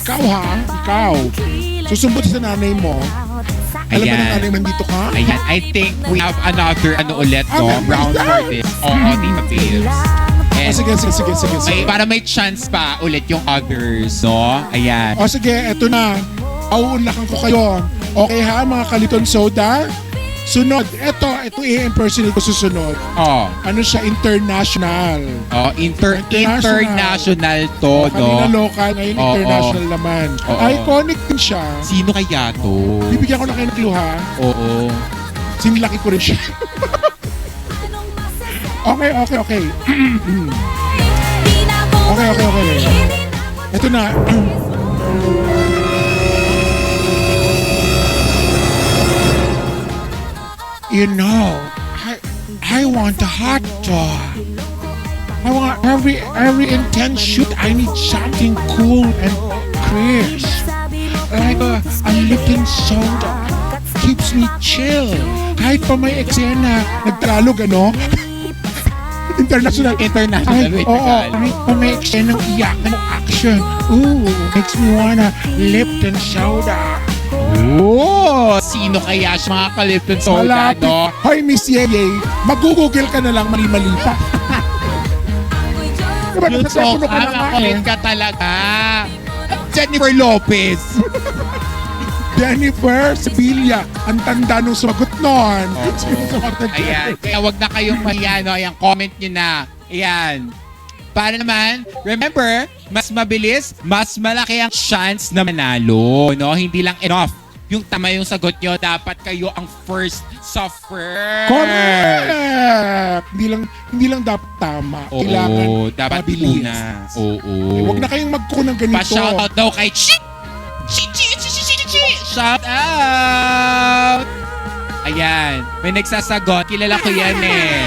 Ikaw. Susumbot sa nanay mo. Alam mo Ayan. na nanay mo dito ka? Ayan, I think we have another ulit no, Ah, round may- for this. Oo, Tita Babes. Oh, And sige. para may chance pa ulit yung others, no? Ayan. O sige, eto na. Auunlakan ko kayo. Okay ha, mga Kaliton Soda? Sunod. Ito i-impersonate ko susunod. Oh, Ano siya? International. international to, Kanina no? local, ngayon Oo. international naman. Oo. Iconic din siya. Sino kaya to? Bibigyan ko na kayo ng clue ha. Oo. Sinlaki ko rin siya. Okay. Okay. Ito na. You know, I want a hot dog. I want every intense shoot. I need something cool and crisp, like a Lipton soda. Keeps me chill. Kahit pa may eksena, nagtagalog ano? International. International, wait, Oo, Tagalog. kahit pa may eksenang iyakan o action. Ooh, makes me wanna Lipton soda. Oh, sino kaya siya mga Kalipton Soda, Malapit. no? Hoy, Miss Yeye, mag-google ka na lang mali-mali pa. Diba, Yung nasa telepono ka na nga makulit ka talaga. Jennifer Lopez. Jennifer Sevilla, ang tanda nung sumagot nun. Sino sumagot? Ayan, kaya wag na kayong mahiya, no? Ayan, comment nyo na. Ayan. Para naman, remember, mas mabilis, mas malaki ang chance na manalo, no? Hindi lang enough. Yung tama yung sagot nyo, dapat kayo ang first sa first. Correct! Hindi lang dapat tama. Oo, Kailangan dapat mabilis. una. Oo. Huwag na kayong magkuko ng ganito. Pa-shoutout daw kay Chi! Shout out! Ayan, may nagsasagot. Kilala ko yan eh.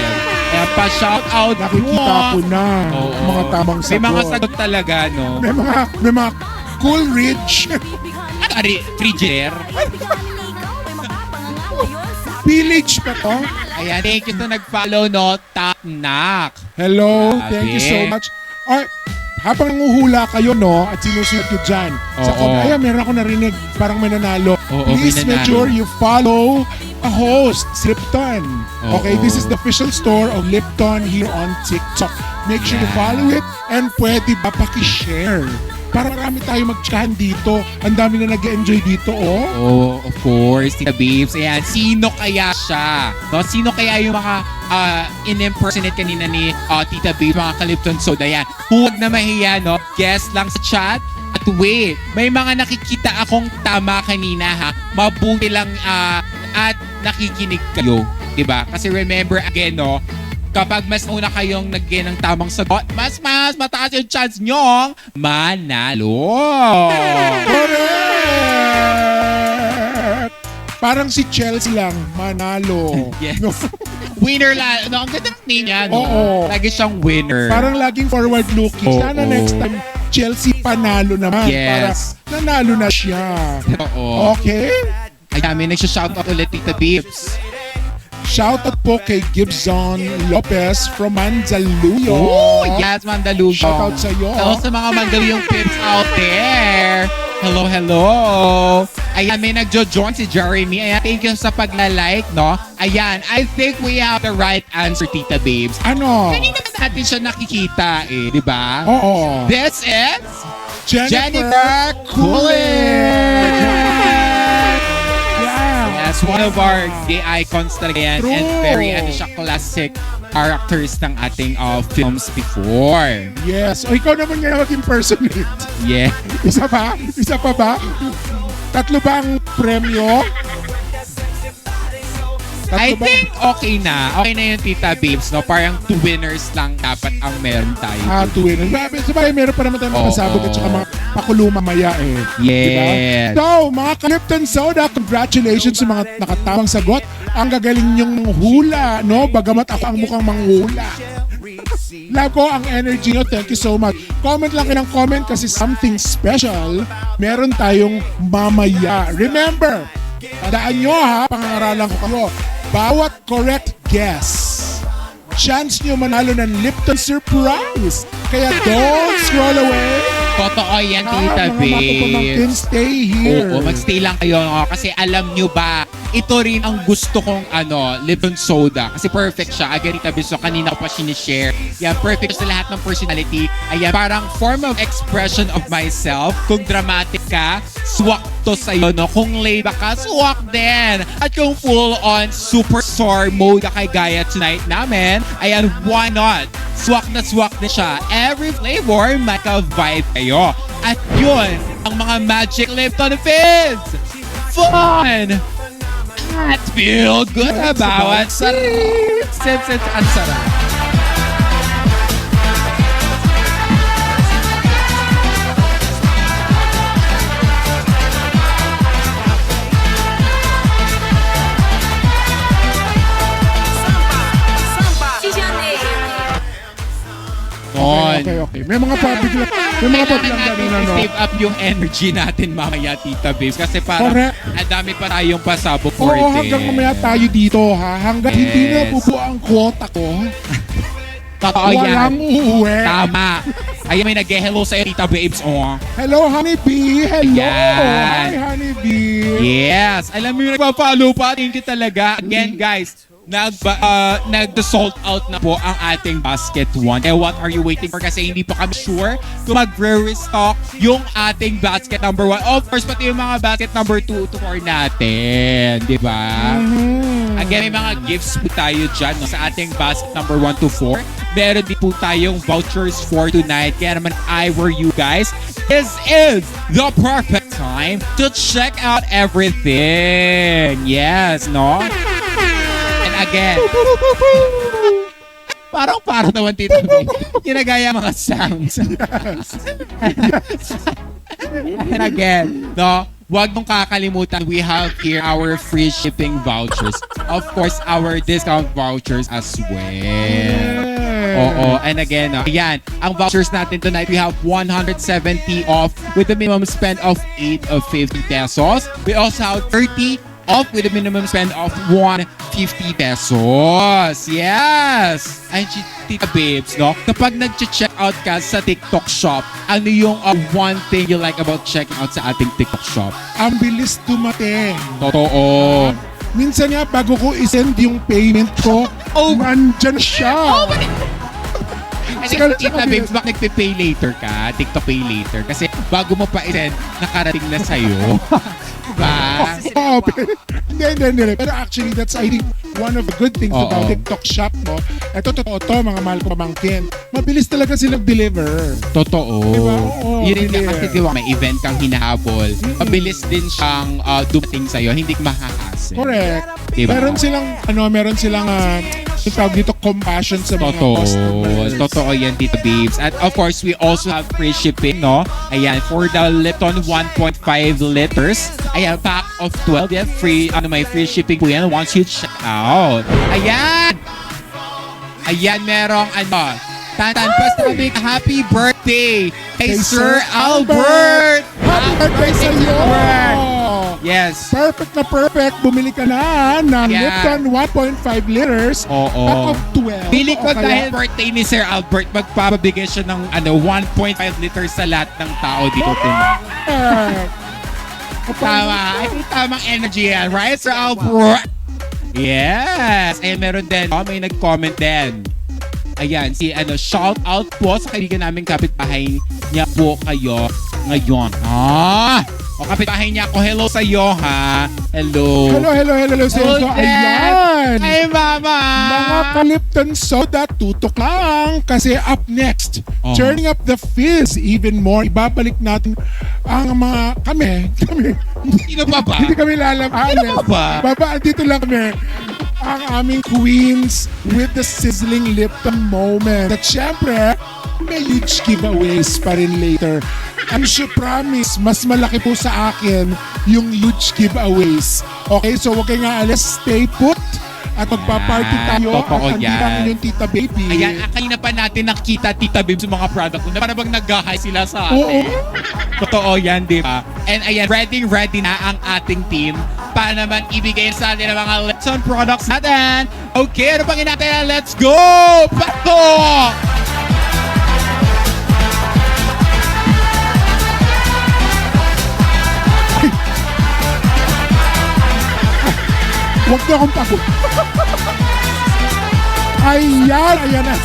Kaya pa-shout out Nakikita ko na Oo. mga tamang sagot. May mga sagot talaga, no? May mga cool rich. Ano, frigidaire? Village pa to. Ayan, thank you sa nag-follow, no? Top knock. Hello, Grabe. thank you so much. Ay, habang nanguhula kayo, no, at sinusunod nyo dyan, sa Oo. comment, ayan, meron ako narinig, parang may nanalo. Oo, Please may make nanalo. sure you follow a host, Lipton. Oo. Okay, this is the official store of Lipton here on TikTok. Make sure to Yeah. follow it and pwede ba paki-share. Para marami tayo mag-tsahan dito. Ang dami na nag-enjoy dito, oh. Oh, of course, Tita Babes. Ayan, sino kaya siya? No? Sino kaya yung mga in-impersonate kanina ni Tita Babes, mga Kalipton Soda? Ayan, huwag na mahiya, no? Guess lang sa chat. At wait, may mga nakikita akong tama kanina, ha? Mabuti lang at nakikinig kayo. Diba? Kasi remember again, no? Kapag mas una kayong nagiging ng tamang sagot, mas mataas yung chance nyong manalo. Correct! Parang si Chelsea lang, manalo. Yes. No? Winner lang. No, ang ganda ng name niya. No? Oo. Lagi siyang winner. Parang laging forward-looking. Oo. Sana next time, Chelsea panalo naman. Yes. Para nanalo na siya. Oo. Okay? Ay, may nagsha-shoutout ulit, Tita Babes. Shoutout po kay Gibson Lopez from Manzaluyong. Oh, yes, Mandaluyong. Shoutout sa iyo. Hello sa mga Mandaluyong pips out there. Hello, hello. Ayan, may nagjo-join si Jeremy. Ayan, thank you sa pagla-like, no? Ayan, I think we have the right answer, Tita Babes. Ano? Kanina naman natin siya nakikita eh, di ba? Oo. This is Jennifer Coolidge. Yeah. Yes, one of our gay icons talaga yan. True. And very siya classic characters ng ating films before. Yes. O ikaw naman nga mag-impersonate. Yeah. Isa pa? Isa pa ba? Tatlo ba ang premyo? I Tatlo ba? think okay na. Okay na yung Tita Babes, no? Parang 2 winners lang dapat ang meron tayo. Tuwin. Sabay, meron pa naman tayong mga Oo. pasabog at saka mga pakulo mamaya eh. Yes. So, mga Kalipton Soda, congratulations sa mga nakatamang sagot. Ang gagaling niyong hula, no? Bagamat ako ang mukhang manghula. Love ko ang energy nyo. Thank you so much. Comment lang kayo ng comment kasi something special meron tayong mamaya. Remember, tandaan nyo ha, pangangaralan ko kayo. Bawat correct guess, chance nyo manalo ng Lipton Surprise. Kaya don't scroll away. Totoo yan, Tita Mga mapapamangkin, Babes. stay here. Oo, magstay lang kayo. Kasi alam nyo ba, ito rin ang gusto kong Lipton Soda. Kasi perfect siya. Again, Tita Babes, so kanina ko pa sinishare. Yan, perfect sa lahat ng personality. Ayan, parang form of expression of myself. Kung dramatic ka, swak to sa'yo, no? Kung laid back ka, swak din. At kung full on superstar mode ka kay Gaya tonight namin, ayan, why not? Swak na siya. Every flavor, maka-vibe kayo. At yun, ang mga Magic Lipton Fizz. Fun! At feel good about sarap. Since it's ang sarap. Okay. May mga public lang. May mga public lang Kailangan ganun, natin ano. save up yung energy natin mamaya, Tita Babes. Kasi parang Correct. ang dami pa tayong pasabog for Oo, this. hanggang mamaya tayo dito, ha? Hanggang hindi na Yes. bubuo ang quota ko, Totoo yan. walang uuwi. Tama. Ayun, may nag-hello sa'yo, Tita Babes. Oh. Hello, Honeybee! Hello! Ayan. Hi, Honeybee! Yes. Alam mo yung nagpa-follow pa. Thank you talaga. Again, guys, nag-sold out na po ang ating basket 1. Eh, what are you waiting for? Kasi hindi pa kami sure kung mag-restock yung ating basket number 1. Of course, pati yung mga basket number 2 to 4 natin. Di ba? Again, may mga gifts po tayo dyan, no? Sa ating basket number 1 to 4. Meron din po tayong vouchers for tonight. Kaya naman, I were you guys. This is the perfect time to check out everything. Yes, no? And again, parang naman, Tita May. Ginagaya mga sounds. And again, no? Huwag mong kakalimutan, we have here our free shipping vouchers. Of course, our discount vouchers as well. Oo. And again, ayan, ang vouchers natin tonight, we have 170 off with a minimum spend of 50 pesos. We also have 30 off with a minimum spend of 150 pesos. Yes! Ay, Tita Babes, no? Kapag nag-check out ka sa TikTok shop, ano yung one thing you like about checking out sa ating TikTok shop? Ang bilis dumating. Totoo. Minsan nga, bago ko isend yung payment ko, nandyan siya. I think, Tita Babes, bak nagpe-pay later ka, TikTok pay later. Kasi bago mo pa i-send, nakarating na sa'yo. Diba? Oh, hindi. Pero actually, that's I think one of the good things Oo. about TikTok shop, no? Ito, totoo to, mga mahal ko pamangkin. Mabilis talaga sila deliver. Totoo. Diba? Oo, Yun din bilis. kasi, diba, may event kang hinahabol. Mabilis din siyang dumating sa'yo. Hindi ka makakase. Correct. Diba? Meron silang yung tawag dito, compassion sa mga customers. Totoo yan, Tita Babes. At of course, we also have free shipping, no? Ayan, for the Lipton 1.5 liters, ayan, pack of 12, yan, free, may free shipping po yan once you check out. Ayan! Ayan, merong, Tantan, pastrabik, happy birthday kay Sir Albert! Happy birthday sa iyo! Yes. Perfect na perfect. Bumili ka na ng Yeah. Lipton 1.5 liters. Oo. Pack of 12. Pili ko O kaya- dahil birthday ni Sir Albert, magpapabigay siya ng 1.5 liters sa lahat ng tao dito tonight. Tama. I think tamang energy yan. Right, Sir Albert? Yes. Eh, meron din. May nag-comment din. Ayan, shout out po sa kaibigan namin kapitbahay niya po kayo ngayon. O kapitbahay niya ako, hello sa iyo, ha? Hello. Hello, Senso. Ayan. Ay, mama. Mga Kalipton Soda, tutok lang. Kasi up next, turning up the fizz even more. Ibabalik natin ang mga kami. Sino pa ba? Hindi kami lalaman. Sino pa ba? Baba, dito lang kami. Ang aming queens with the sizzling Lipton moment. At syempre, may huge giveaways pa rin later. I'm sure promise, mas malaki po sa akin yung huge giveaways. Okay, so huwag kayong aalis. Stay put. At magpa-party tayo Totoo at andito yan. ang inyong tita baby. Ayan, kanina pa natin nakita Tita Bibs yung mga product na parang bang nag-hi sila sa Oo. atin. Totoo yan, di ba? And ayan, ready na ang ating team para naman ibigay sa atin ang mga Lipton products natin. Okay, ano pang hinatay? Let's go! Bato! Huwag na akong pagod. Ayan, ayan na.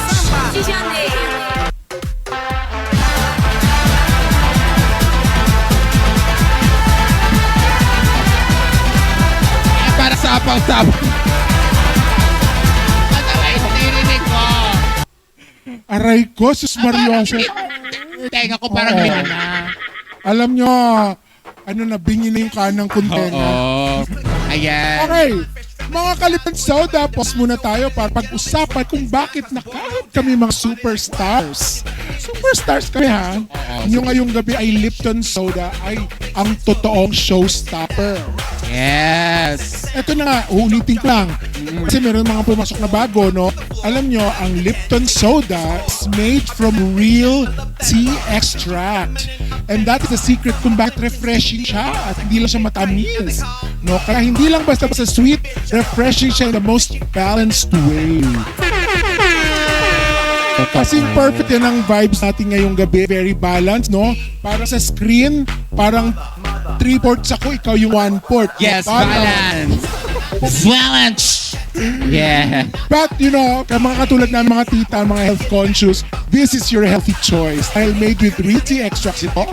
Para sa apaw-tapaw. Pataway, narinig ko. Aray ko, sus Marioso. Tenga ko parang Oo. yun na. Alam nyo, ano na, bingi na yung kanang kuntena. Oo. Ayan. Okay, mga Kalipan Soda, pause muna tayo para pag-usapan kung bakit na kahit kami mga superstars. Superstars kami ha. Yung ngayong gabi ay Lipton Soda ay ang totoong showstopper. Yes. Ito na nga, uulitin ko lang. Kasi meron mga pumasok na bago, no? Alam nyo, ang Lipton Soda is made from real tea extract. And that is the secret kung bakit refreshing siya at hindi lang siya matamis. No? Kaya hindi lang basta-basta sweet, refreshing siya in the most balanced way. Kasing perfect yan ang vibes natin ngayong gabi. Very balanced, no? Para sa screen, parang 3/4 ako, ikaw yung 1/4. Yes, Parang- balance. Balance. Yeah. But you know, kaya mga katulad ng mga tita, mga health conscious, this is your healthy choice. Dahil made with real tea extracts ito.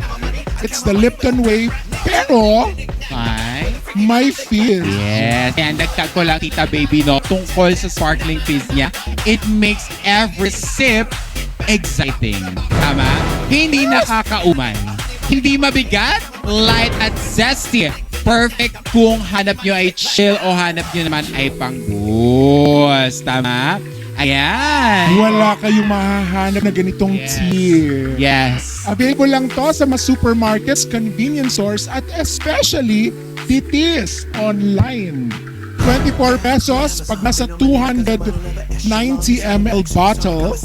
It's the Lipton way, pero Fine. may fizz. Yes. Kaya nagtag ko lang, Tita Baby, no, tungkol sa sparkling fizz niya, it makes every sip exciting. Tama? Hindi nakakaumay. Hindi mabigat, light at zesty. Perfect kung hanap nyo ay chill o hanap nyo naman ay pang-boost. Tama? Ayan. Wala kayong mahahanap na ganitong tea. Yes. Available lang to sa mga supermarkets, convenience stores, at especially Titis online. 24 pesos pag nasa 290 ml bottle.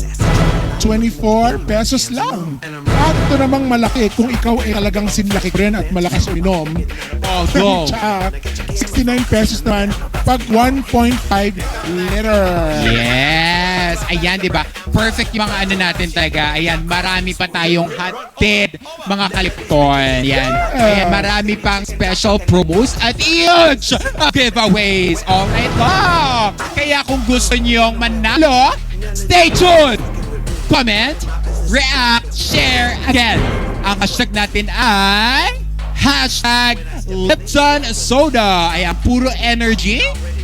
24 pesos lang. At ito namang malaki kung ikaw ay talagang sinlaki rin at malakas uminom. Oh, go. Tsaka 69 pesos naman pag 1.5 liter. Yes! Ayan, di ba? Perfect yung mga ano natin talaga. Ayan, marami pa tayong hatid, mga Kalipton. Ayan. Ayan, marami pang special promos at huge giveaways all night long. Kaya kung gusto niyong manalo, stay tuned! Comment, react, share again. Ang hashtag natin ay hashtag Lipton Soda. Ayan, puro energy,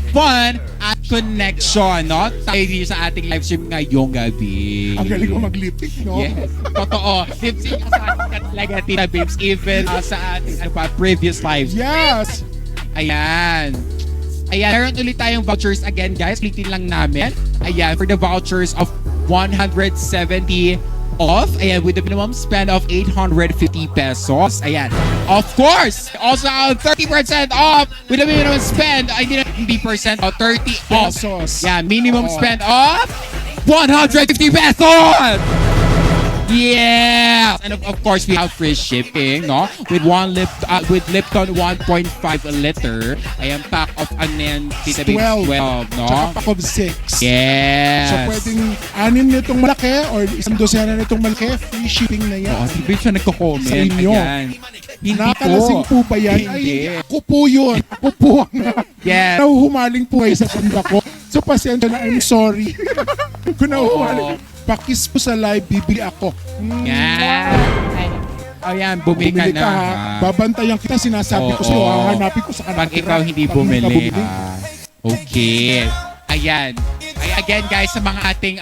fun, at connection, no? Tayo dito sa ating live stream ngayong gabi. Ang galing mo mag-lipstick, no? Yes, totoo. Lipsy ka sa ating talaga, Tita Babes, even sa ating ano pa, previous lives. Yes! Ayan. Ayan, meron ulit tayong vouchers again, guys. Klikin lang namin. Ayan, for the vouchers of 170 off. Ayan, with the minimum spend of 850 pesos. Ayan. Of course, also 30% off with the minimum spend. Ay, hindi percent, 30 off. Pesos. Yeah, minimum Oh. spend of 150 pesos! Yeah! And of course, we have free shipping, no? With with Lipton 1.5 liter. Ayan, pack of anen, Tita Babes, 12, no? Tsaka pack of 6. Yes! So pwedeng 6 nitong malaki or 1 dosena nitong malaki, free shipping na yan. Oo, Tita Babes siya nagko-comment. Sa inyo. Ayan. Hindi Nakalasing po ba yan? Hindi. Ay, ako po yun. Ako po ang Yes. nahuhumaling po kayo sa banda ko. So pasensya na, I'm sorry. Kung nahuhumaling, pakis po sa live, bibili ako. Yan. Ayan, bumili ka na. ha. ha? Babantayan kita, sinasabi ko Oo. sa'yo, hahanapin ko sa kanila. Pag ikaw hindi bumili, ha? Okay. Ayan. Ay, again, guys, sa mga ating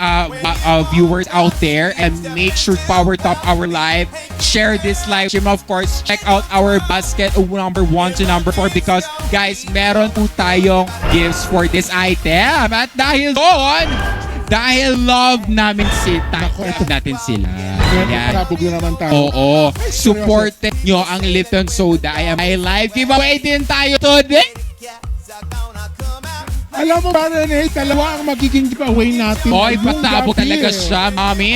viewers out there, and make sure to power top our live. Share this live stream, of course. Check out our basket number 1 to number 4 because, guys, meron po tayong gifts for this item. At dahil doon, dahil love namin natin sila. Ayan. Karabog na naman tayo. Oo. Supported nyo ang Lipton Soda. Ayan, may live giveaway din tayo today. Alam mo ba, Rene, dalawa ang magiging giveaway natin. Oy, ngayong pasabog gabi. talaga siya, mami.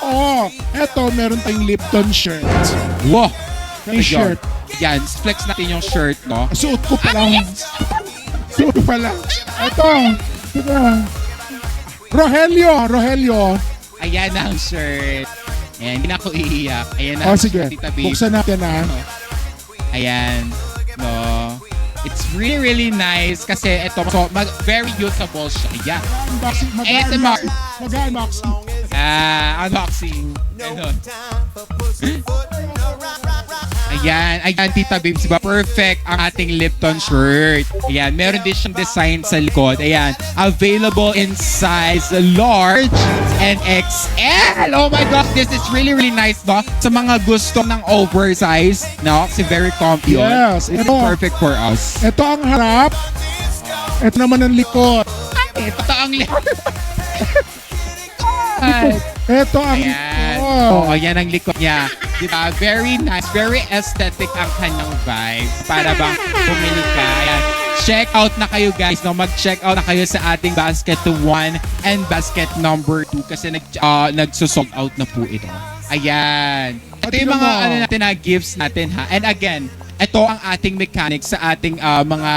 Oo. Eto, meron tayong Lipton shirt. Wow. May shirt. Yan, flex natin yung shirt, no? Suot ko pa lang. Suot ko pa lang. Eto. Ito. Rogelio. Ayan ang shirt. Ayan, hindi na ako iiyak. Ayan na O, ang sige. shirt, Tita Babe. Buksan natin ha. Ayan. No. It's really, really nice kasi ito, so, very usable siya. Ayan. Unboxing. ASMR. Mag-unboxing. Unboxing. Ganun. Ayan, Tita Babes, diba? Perfect ang ating Lipton shirt. Ayan, meron din siyang design sa likod. Ayan, available in size large and XL. Oh my God, this is really, really nice, no? Sa mga gusto ng oversize, no? Kasi very comfy yun. Yes, This is ito. perfect for us. Ito ang harap. Ito naman ang likod. Ito ang likod. Ito ang Ayan. likod. Oo, yan ang likod niya. Diba? Very nice, very aesthetic ang kanyang vibe. Para bang pumili ka. Ayan. Check out na kayo guys. No? Mag-check out na kayo sa ating basket 1 and basket number 2 kasi nagsosold out na po ito. Ayan. Ito yung mga ano natin na gifts natin ha. And again, ito ang ating mechanics sa ating mga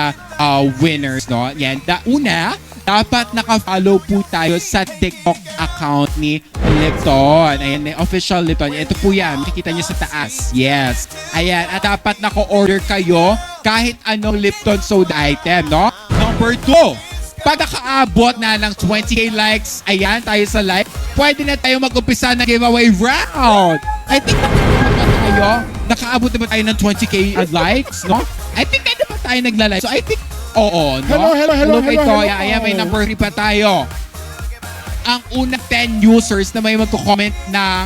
winners. No? Yan. Una, dapat naka-follow po tayo sa TikTok account ni Lipton. Ayan, may official Lipton. Ito po yan. Makikita nyo sa taas. Yes. Ayan. At dapat naka-order kayo kahit anong Lipton soda item, no? Number 2, pag nakaabot na ng 20k likes, ayan, tayo sa like, pwede na tayo mag-umpisa ng giveaway round. I think nakaabot na ba tayo ng 20k likes, no? I think ano pa tayo nagla-like. So I think, oo, no? Hello, kay hello. Toya. Ayan, may number 3 pa tayo. Ang unang 10 users na may magko-comment ng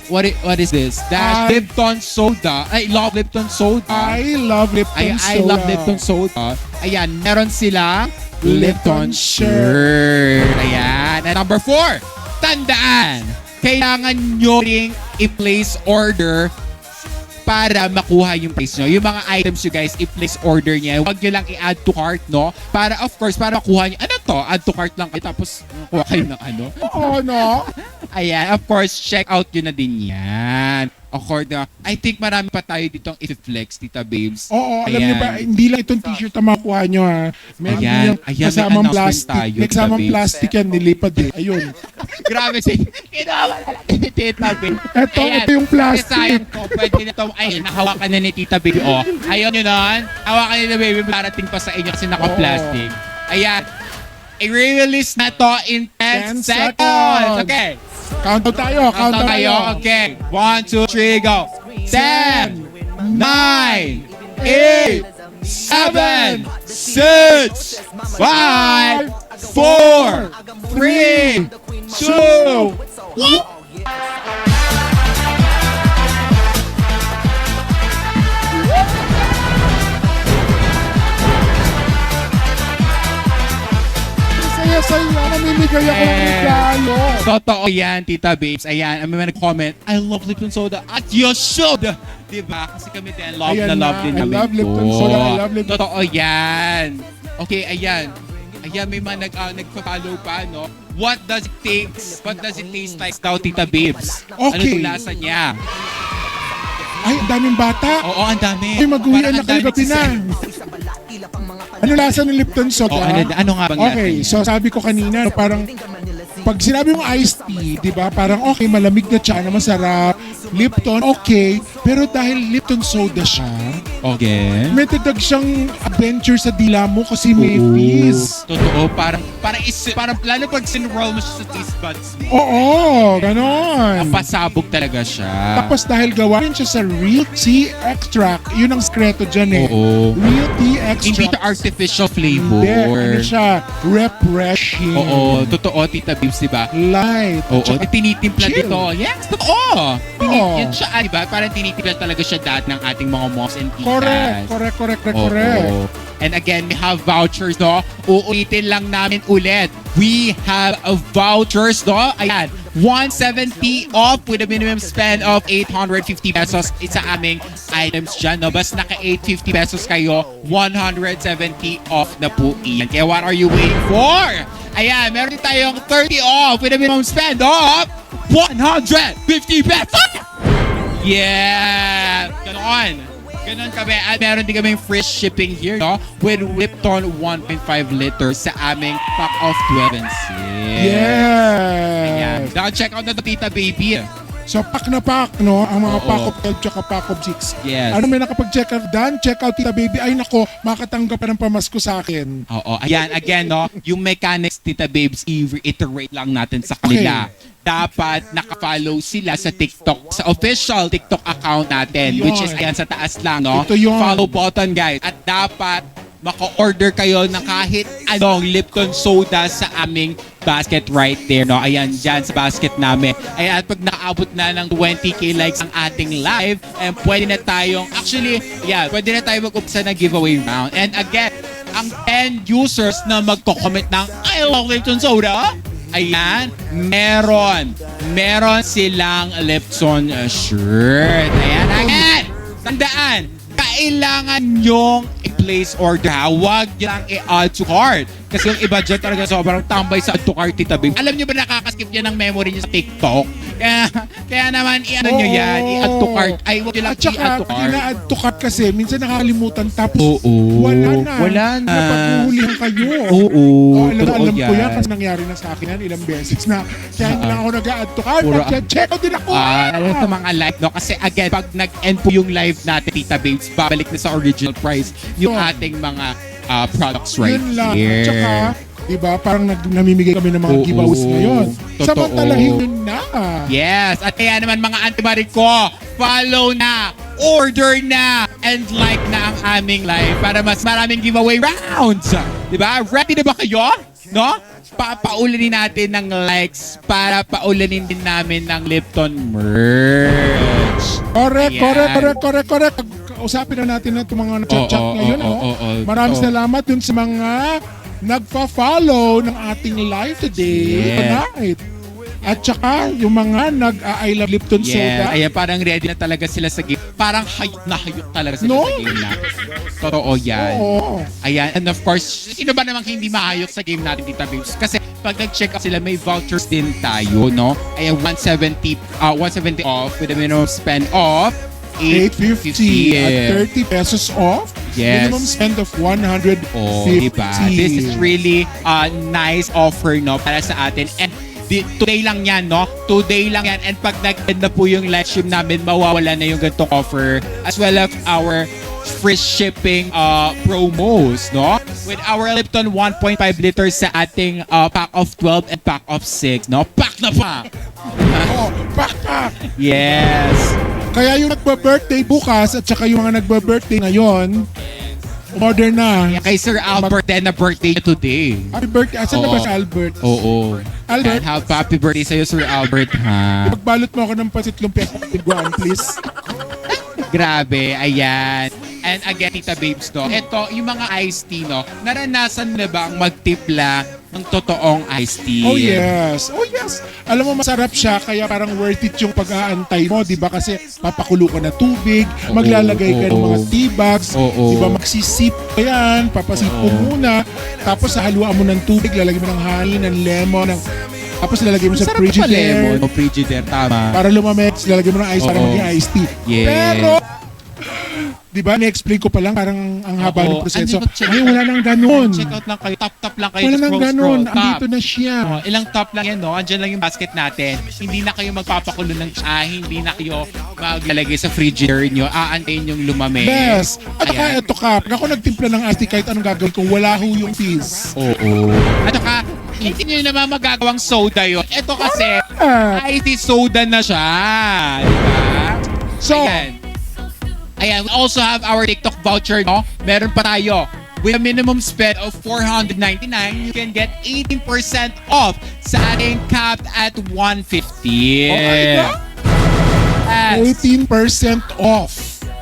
what is this? Dash Lipton soda. I love Lipton soda. I love Lipton soda. I love Lipton soda. Ayan, meron sila Lipton shirt. Ayan. And number 4, tandaan, kailangan nyo ring i-place order para makuha yung price nyo. Yung mga items you guys, i-place order niya. Huwag nyo lang i-add to cart, no? Para, of course, para makuha nyo. Ano to? Add to cart lang kayo. Tapos, makuha kayo ng ano. Oo, no? Ayan, of course, check out yun na din yan. Of course, I think marami pa tayo ditong i-flex, Tita Babes. Oo, alam Ayan. niyo ba, hindi lang itong t-shirt ang makuha nyo ha. Meron Ayan, yung ayan, may kasamang announcement plastic. tayo, May kasamang Tita Babes. plastic yan, nilipad eh. Ayun. Grabe si Kinawa na lang ni Tita Babe. Ito yung plastic. Kasi sayang ko, pwede na ito. Ay, nahawakan na ni Tita Babe. Oh, ayun yun nun. Hawakan ni Tita Babe. Parating pa sa inyo kasi naka-plastic. Ayan. I-release na to in 10 10 seconds. seconds. Okay. Countdown tayo, Countdown tayo. Okay. 1, 2, 3, go. 10, 9, 8, 7, 6, 5, 4, 3, 2, 1. Saya-saya, namimigay ako ng regalo. Totoo yan, Tita Babes. Ayan, may nag-comment, I love Lipton Soda. At you should! Diba? Kasi kami din, love Ayan na love na, din I namin love Lipton po. Soda, I love Lipton. Totoo yan. Okay, ayan. Ayan, may mga nagpa-follow pa, no? What does it taste like daw, Tita Babes? Ano Okay. yung lasa niya? Ay, ang daming bata. Oo, ang dami. Ay, mag-uwian Parang na ang kayo dami gabi na. Ano lasa ng Lipton soda? Oh, ano nga bang Okay, lasa niya? so sabi ko kanina, parang pag sinabi mong iced tea, di ba, parang okay, malamig na siya, na masarap. Lipton, okay. Pero dahil Lipton soda siya, Okay. may tadag siyang adventure sa dila mo kasi may fizz. Totoo, parang lalo pag sinroll mo siya sa taste buds mo. Oo, ganon. Pasabog talaga siya. Tapos dahil gawa rin siya sa real tea extract, yun ang sekreto dyan eh. Oo. Real tea Hindi extract. to artificial flavor. Hindi, ano siya, refreshing. Oo, totoo, Tita Bibs, diba? Light. Oo, Tsaka tinitimpla chill. dito. Yes, totoo. Oo. Yan siya, diba? Parang tinitimpla talaga siya dati ng ating mga moms and titas. Correct. Oo. And again, we have vouchers, no? Uulitin lang namin ulit. We have a vouchers, no? Ayan. 170 off with a minimum spend of 850 pesos. It's sa aming items dyan, no? Basta naka 850 pesos kayo, 170 off na po iyan. Kaya what are you waiting for? Ayan, meron din tayong 30 off with a minimum spend of 150 pesos! Yeah! Ganon kami. At meron din kaming free shipping here, no? With Lipton 1.5 liters sa aming pack of 12 and 6. Ayan. Yes. Now, check out na the Tita Baby. So pack na pack, no? Ang mga Oo. pack of 12 tsaka pack of 6. Yes. Ano, may nakapag-check out done? Check out Tita Baby. Ay nako, makatanggap pa ng pamasko sa akin. Oo. Ayan, again, no? Yung mechanics, Tita Babes, i-reiterate lang natin sa kanila. Dapat nakafollow sila sa TikTok, sa official TikTok account natin, Yun. which is ayan sa taas lang, no? Ito yun. Follow button, guys. At dapat maka-order kayo ng kahit anong Lipton soda sa aming basket right there, no? Ayan, dyan sa basket namin. Ayan, at pag nakaabot na ng 20k likes ang ating live, and pwede na tayong, actually, yeah, pwede na tayo mag-upsa ng giveaway round. And again, ang 10 users na magko-comment ng I love Lipton soda, ayan, meron silang Lipton shirt. Ayan, again, tandaan, kailangan nyong i-place order, ha? Huwag lang i-add to cart. Kasi yung iba dyan talaga sobrang tambay sa add to cart, Tita Babe. Alam nyo ba nakakaskip yan ng memory nyo sa TikTok? Kaya naman, i-ano nyo yan, i-add to cart. Ay, huwag nyo lang At saka, i-add to pag cart. ina-add to cart kasi, minsan nakakalimutan tapos Oo. wala na. Wala na. Napaghuhulihan kayo. Oo. Alam Totoo ko yan yan. kasi nangyari na sa akin yan ilang beses na kaya hindi lang ako nag-add to cart. Puro- Nag-check out din ako. Ano sa mga live, no? Kasi again, pag nag-end po yung live natin, Tita Babes, babalik na sa original price yung So, ating mga products right Yun lang. here. Tsaka, diba, parang namimigay kami ng mga Oo. giveaways ngayon. Totoo. Samantalahin yun na. Yes, at kaya naman mga antimarik ko, follow na, order na, and like na ang aming live para mas maraming giveaway rounds. Diba? Ready na ba kayo? No? Paulanin natin ng likes para paulanin din namin ng Lipton merch. Correct, Ayan. correct. Usapin na natin na itong mga nag-chat Oo, ngayon. oo. Maraming salamat dun sa mga nagpa-follow ng ating live today, Yes. tonight. At saka yung mga nag-I love Lipton Yeah, soda. ayan, parang ready na talaga sila sa game. Parang hayok na hayok talaga sila No? sa game na. Totoo yan. Oo. Ayan, and of course, sino ba namang hindi mahayok sa game natin, Tita Babes? Kasi pag nag-check out sila, may vouchers din tayo, no? Ayan, 170 off with a minimum spend of 850 at Yeah. 30 pesos off. Yes. Minimum spend of 150. Oh, diba? This is really a nice offer, no, para sa atin. And today lang yan, no? Today lang yan. And pag nag-end na po yung live stream namin, mawawala na yung ganitong offer. As well as our free shipping promos, no? With our Lipton 1.5 liters sa ating pack of 12 and pack of 6, no? Pack na pa! Oh, pack. Yes! Kaya yung nagba-birthday bukas at saka yung mga nagba-birthday ngayon, order na. Kay Sir Albert din na birthday niya today. Happy birthday. Asan na Oo. ba si Albert? Oo. Albert? And happy birthday sa'yo, Sir Albert, ha? Pagbalot mo ako ng pasit lumpia at tiguan, please. Grabe, ayan. And again, Tita Babes, no? Ito, yung mga iced tea, no? Naranasan na ba ang magtimpla ng totoong iced tea? Oh yes. Oh yes. Alam mo, masarap siya kaya parang worth it yung pag-aantay mo, 'di ba? Kasi papakulo ka na tubig, Oo, maglalagay ka ng oo. mga tea bags, Oo. 'di ba? Magsisip ka yan, papasipo muna, tapos haluan mo ng tubig, lalagay mo ng hangin, ng lemon, tapos lalagay mo sa Sarap pa lemon. frigidaire O frigidaire, tama. para lumamig, lalagay mo ng ice para Oo. maging iced tea. Yes. Pero 'di ba, na-explain ko pa lang parang ang haba ng Oo. proseso. Andito, check Ay, out. wala nang ganun. Check out lang kayo. Tap lang kayo. Wala nang Scroll, ganun. scroll. Tap. Andito na siya. Ilang top lang yan, no? Andyan lang yung basket natin. Hindi na kayo magpapakulo ng hindi na kayo maglalagay sa frigidaire nyo. Aantayin yung lumamig. Best. At saka Ayan. ito ka, pag ako nagtimpla ng iced tea, kahit anong gagawin ko, wala ho yung fees. Oo. At saka, hindi nyo naman magagawang soda yun. Ito kasi, iced tea soda na siya. Diba? So, Ayan, we also have our TikTok voucher, no? Meron pa tayo. With a minimum spend of 499, you can get 18% off sa ating capped at 150. Oh my God! Yes. 18% off.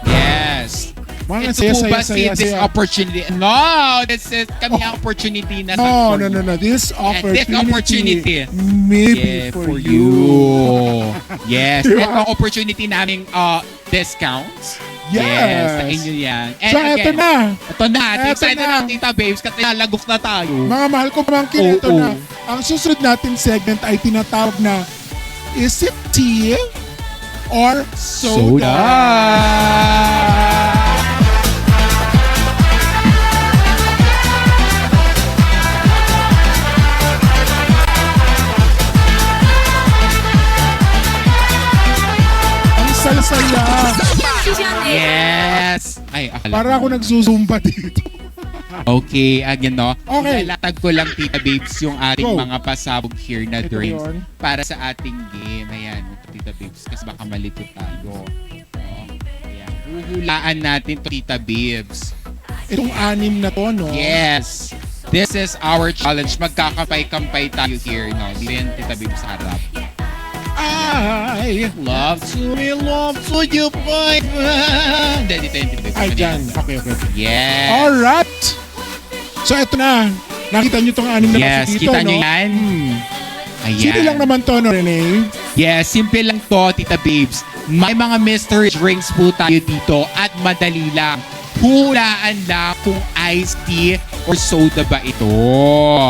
Yes. Mga Ito po ba saya, this saya. opportunity? No, this is kami ang opportunity na No. This opportunity. maybe Yeah, for you. Yes. Diba? Ito ang opportunity naming discounts. Yes. Sa inyo yan. And So, eto na. Ito na. Eto Excited na. na, Tita Babes, kasi lalagok na tayo. Mga mahal ko pamangkin, ito Oo. na. Ang susunod natin segment ay tinatawag na, is it tea or soda? Ang saya-saya. Yes. Ay, akala Para ko. ako nagsusumba dito. Okay, again, no? Okay. Ilatag ko lang, Tita Babes, yung ating Go. mga pasabog here na Ito drinks yun. para sa ating game. Ayan, Tita Babes, kasi baka malito tayo. No? Ayan, huhulaan natin to, Tita Babes. Itong anim na to, no? Yes! This is our challenge. Magkakampay-kampay tayo here, no? Dito yan, Tita Babes, harap. Ay! Love to me, love to you, boy. Hindi, dito yan, Tita Babes. Ay, Ganyan. dyan. Okay. Yes! Alright! So, eto na. Nakita nyo itong anim na Yes, kasi dito, kita no? nyo yan? Ayan. Simple lang naman to, no, Rene? Yes, simple lang to, Tita Babes. May mga mystery drinks po tayo dito at madali lang. Hulaan lang kung iced tea or soda ba ito.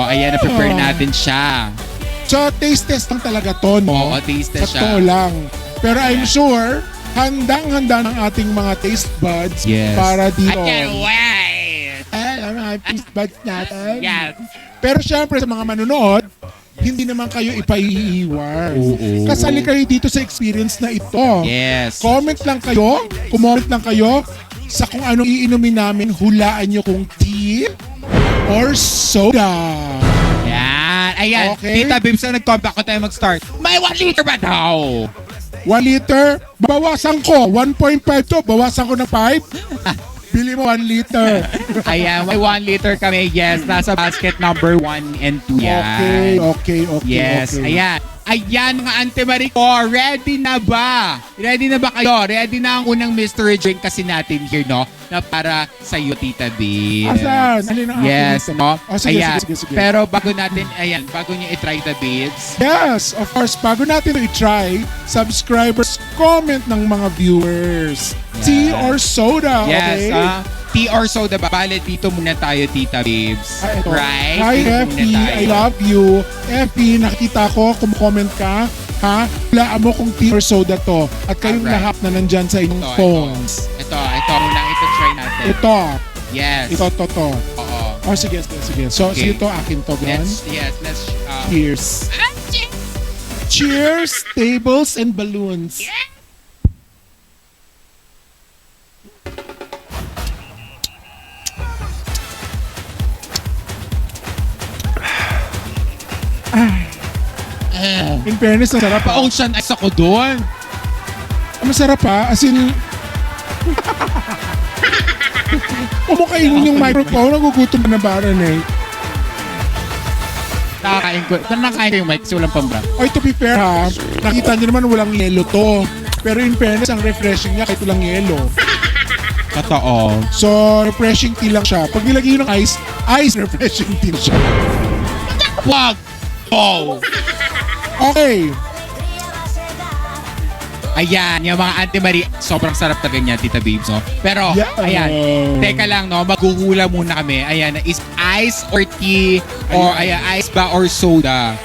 Ayan, na-prepare natin siya. So, taste test lang talaga to, no? Oo, taste test Sa siya. lang. Pero I'm sure, handang-handa ng ating mga taste buds Yes. para dito. I can't wait! Ang mga taste buds natin. Yes. Pero syempre, sa mga manunood, hindi naman kayo ipaiiwan. Oo. Kasali kayo dito sa experience na ito. Yes. Comment lang kayo, comment lang kayo sa kung anong iinumin namin, hulaan nyo kung tea or soda. Yan. Ayan. Okay. Tita Babes, na nag-comment ako tayo mag-start. May 1 liter ba daw? 1 liter, bawasan ko. 1.5 to, bawasan ko na 5. Bili mo 1 liter. Ayan, may 1 liter kami. Yes, nasa basket number 1 and 2 yan. Okay. Yes, okay. ayan. Ayan mga Ante Marico, ready na ba? Ready na ba kayo? Ready na ang unang mystery drink kasi natin here, no? Na para sa iyo, Tita B. Asan? Alin ang Yes, akin dito? no? Oh, sige. Pero bago natin, ayan, bago nyo i-try the beads, Yes, of course, bago natin ito i-try, subscribers, comment ng mga viewers. Yeah. Tea or soda, yes, okay? tea or soda ba? Bale, dito muna tayo, Tita Babes. Ito. Right? Hi, Dito muna Effie. tayo. I love you. Effie, nakita ko, comment ka. Ha? Hulaan mo kung tea or soda to. At kayong Alright. lahat na nandyan sa inyong phones. Ito muna, ito try natin. Ito. Yes. Ito. Oo. Oh, sige. So, Okay. ito akin to, Glenn. Let's, Cheers. Cheers, tables and balloons. In fairness, ang sarap pa. Ocean ice ako doon. Masarap pa. As in, kumakainin yung microphone, nagugutom na baran eh. Nakakain ko yung mic kasi walang pambra. Oy, to be fair ha, nakita niyo naman walang yelo to. Pero in fairness, ang refreshing niya kahit walang yelo. Totoo. So, refreshing tea lang siya. Pag nilagay ng ice refreshing tea na siya. Wag! Oh! Okay. Ayan, yung mga Auntie Marie, sobrang sarap talaga niya, Tita Babes, no? Pero, Yeah. ayan, teka lang, no? Maghuhula muna kami. Ayan, is ice or tea, or ayan, ice ba or soda?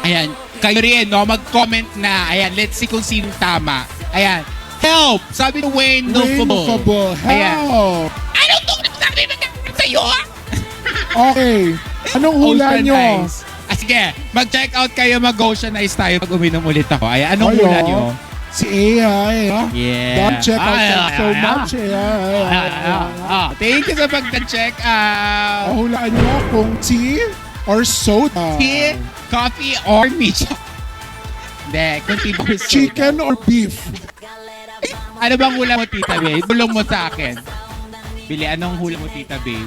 Ayan, kayo rin, no? Mag-comment na. Ayan, let's see kung sinong tama. Ayan, help! Sabi ni Wayne Nofable. Ayan. Help. Anong itong nagsabi na sa'yo, ha? Okay. Anong hula Ocean nyo? Ice. Sige, mag-check out kayo, mag-Ocean Ice tayo pag uminom ulit ako. Ayan, anong Ayo. hula nyo? Si Ea, Yeah. Don't check out so Ay. much. Thank you sa pag-check out. Hulaan nyo kung tea or soda. Tea, coffee, or meat. Hindi, kung tea or soda. Chicken or beef. Ano bang hula mo, Tita Babe? Bulong mo sa akin. Bili, anong hula mo, Tita Babe?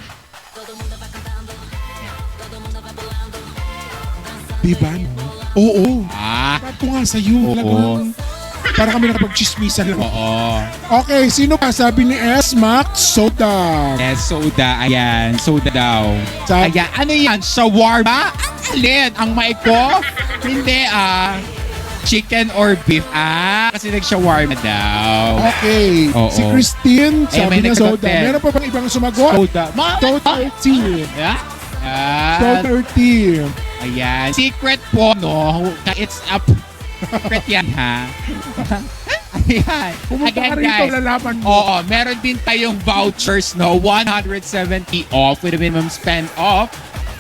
Diba? No? Oo. Ah, Sabi ko nga sa'yo. Oo. Talagang Para kami nakapag-chismisan lang. Oo. Okay, sino pa? Sabi ni S-Max, soda. Yes, soda. Ayan, soda daw. Sa- Ayan, ano yan? Shawarma? Alin? Ang mic ko? Hindi chicken or beef. Kasi nag-shawarma daw. Okay. Oo. Si Christine, Ay, may sabi na nagsagot soda. din. Meron pa bang ibang sumagot? Soda. Soda tea. Yeah? Soda tea. Ayan. Secret po, no? It's a secret yan, ha? Ayan. Pumunta Again, ka rito, guys. lalaman mo. Oo, meron din tayong vouchers, no? 170 off with a minimum spend of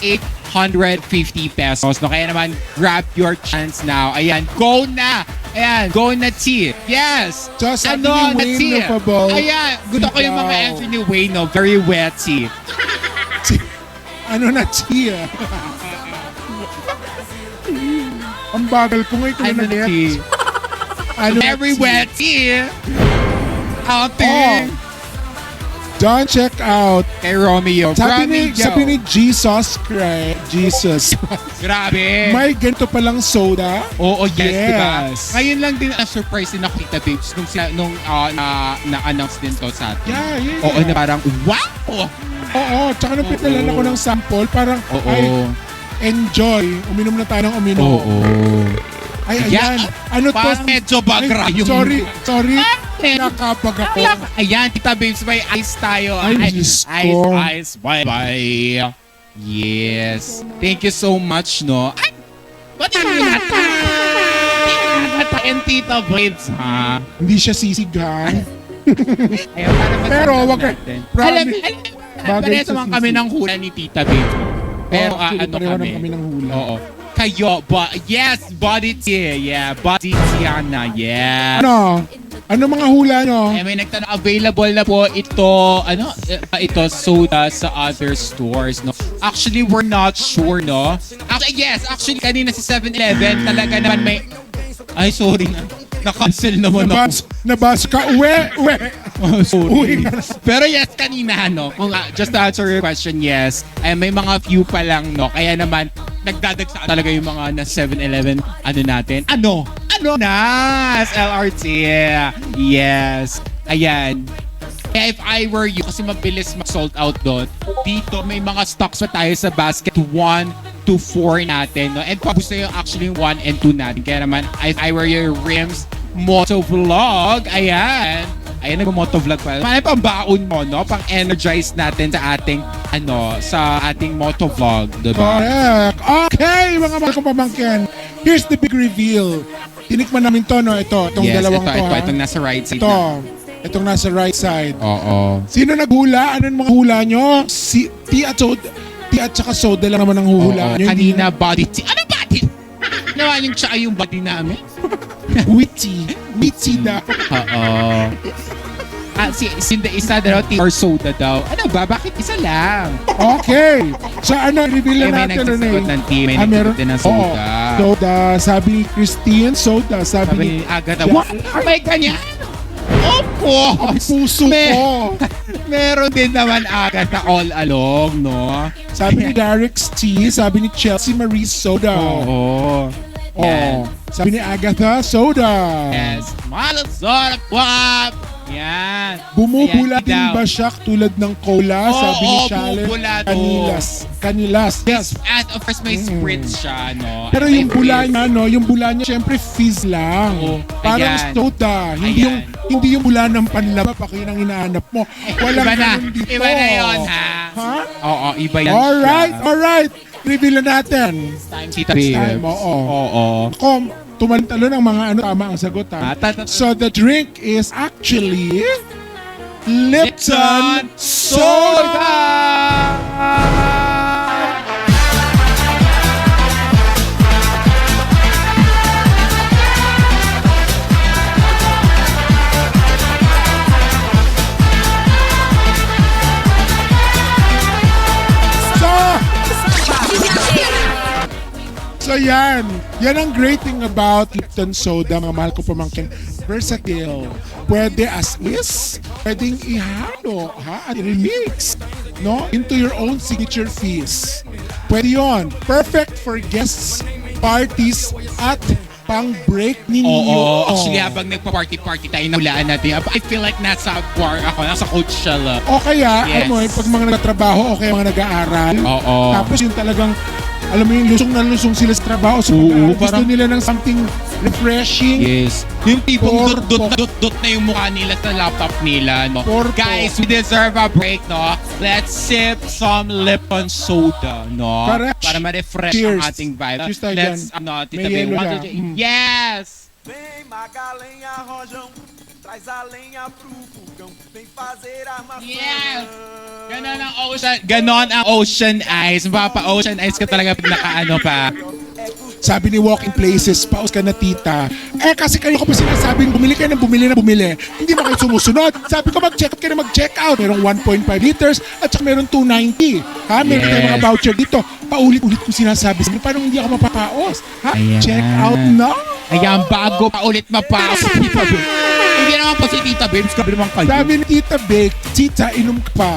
850 pesos. No, kaya naman, grab your chance now. Ayan, go na! Ayan, go na T. Yes! Just ano, Anthony na Wayne T. Lovable. Ayan, gusto ko yung mga Ikaw. Anthony Wayne, no? Very wetty. Ano na tea? Ang bagal ko ngayon kung Ano na na T? Ano na Very tea? wetty. Outing. Don't check out. Kay Romeo. Sabi Romeo. ni Jesus Christ. Jesus. Grabe. May ganito palang soda. Oo, yes, diba? Yes. Ngayon lang din na-surprise din ako kita, babes, nung na-announce din to sa atin. Yeah. Oo, na parang, wow! Oo, tsaka nung pinalan ako ng sample, parang, Oo. ay, enjoy. Uminom na tayo ng uminom. Ay, ayan. Ano to? Parang medyo bagra Ay, yung... Sorry. Eh, Nakabag ako. Ayan, tita babes, may ice tayo. Ay, Diyos ko. Ice. Bye-bye. Yes. Thank you so much, no? Ay, ba't yung nata? And tita babes, ha? Hindi siya sisigang. Ayaw, para Pero wag ka. Alam, Bagay pareho sa naman kami sisig. ng hula ni Tita Babe. Pero Actually, ano pareho kami? naman kami ng hula. Oo. Kayo, yes, body tea. Yeah, body Tiana. Yeah. Ano mga hula nyo? Eh, may nagtanong, available na po ito, ito soda sa other stores, no? Actually, we're not sure, no? Actually, kanina si 7-Eleven, talaga naman may... Ay, sorry na. Na-cancel naman ako. Nabas ka. Uwi. Oh, sorry. Uwi ka na. Pero yes, kanina, no? Kung, just to answer your question, yes. Ay, may mga few pa lang, no? Kaya naman, nagdadagsa talaga yung mga na 7-Eleven, natin. Ano na? LRT. Yes. Ayan. Kaya if I were you, kasi mabilis mag-sold out doon, dito may mga stocks pa tayo sa basket 1 to 4 natin. No? And pabus na yung actually 1 and 2 natin. Kaya naman, if I were your Rims Motovlog, ayan. Ayan, nag-motovlog pa. Paano pang baon mo, no? Pang-energize natin sa ating, sa ating motovlog, diba? Correct. Okay, mga mga pamangkin. Here's the big reveal. Tinikman namin to, no? Itong dalawang to, ha? Itong nasa right side Ito. na. Itong nasa right side. Oo. Sino naghula? Anong mga hula nyo? Si tea at saka soda lang naman ang huhulaan nyo. Kanina, body tea. Ano body? Naman yung tsaka yung body namin? Witty. Witty daw. Oo. Isa daw, tea or soda daw. Ano ba? Bakit isa lang? Okay. So reveal May na natin. nagsasagot ng tea, may meron. nagsasagot din ng soda. Oo. Soda. Sabi ni Christine, soda. Sabi Sabi ni ni Agatha, wow, may ganyan? Opo! puso ko. Meron din naman Agatha all along, no? Sabi ni Derek's tea. Sabi ni Chelsea Marie, soda. Oo. Yan. Sabi ni Agatha, soda. Yes. Malasarap wap! Yan. Bumubula Ayan, din daw. ba siya tulad ng cola? Sabi ni Oo, Shalen. bumubula to. Kanilas. Yes. At of course, may spritz siya, no? Pero At yung may bula fizz. niya, yung bula niya, syempre fizz lang. Oo. Parang Ayan. soda. Ayan. Hindi yung bula ng panlaba pa kayo nang hinahanap mo. Walang Iba na. ganun dito. Iba na yun, ha? Ha? Oo, iba yan Alright. Reveal na natin. Time, Tita It's Babes. time, oo. Oo. Ako, tumaltalo ng mga tama ang sagot ha. So the drink is actually Lipton Soda. So yan. Yan ang great thing about Lipton Soda, mga mahal ko pamangkin. Versatile. Pwede as is, pwedeng ihalo, at remix, no? Into your own signature feast. Pwede yon. Perfect for guests, parties, at pang break ninyo. Oo, actually habang nagpa-party-party tayo, nahulaan natin. I feel like nasa bar ako, nasa Coachella. O kaya, Yes. alam mo, pag mga nagtatrabaho o kaya mga nag-aaral, Oo. tapos yung talagang, alam mo yung lusong na lusong sila sa trabaho. So, Oo, gusto parang- nila ng something refreshing. Yes. Yung tipong Por- dot na yung mukha nila sa laptop nila, no? Por- Guys, we deserve a break, no? Let's sip some Lipton soda, no? Correct. Para ma-refresh Cheers. ang ating vibe. Cheers tayo Let's, dyan. Tita May Bey, yelo 1, siya. 2, 3. Yes! Vem Magalenha Rojão, traz a lenha pro fogão, vem fazer armação. Yes! Ganon ang ocean. Ganon ang ocean eyes. Mapapa-ocean eyes ka talaga pag nakaano pa. Sabi ni Walking Places, paus ka na tita. Kasi kayo ko pa sinasabing bumili kayo ng bumili na bumili. Hindi ba kayo sumusunod? Sabi ko mag-check out kayo na mag-check out. Merong 1.5 liters at saka merong 290. Ha? Meron Yes. tayong mga voucher dito. Paulit-ulit ko sinasabi. Paano hindi ako mapapaos? Ha? Ayan. Check out na. Ayan, bago pa ulit mapasok si Tita Babes. Hindi naman po si Tita Babes, grabe naman kayo. Sabi ni Tita Bake, tita, inom ka pa.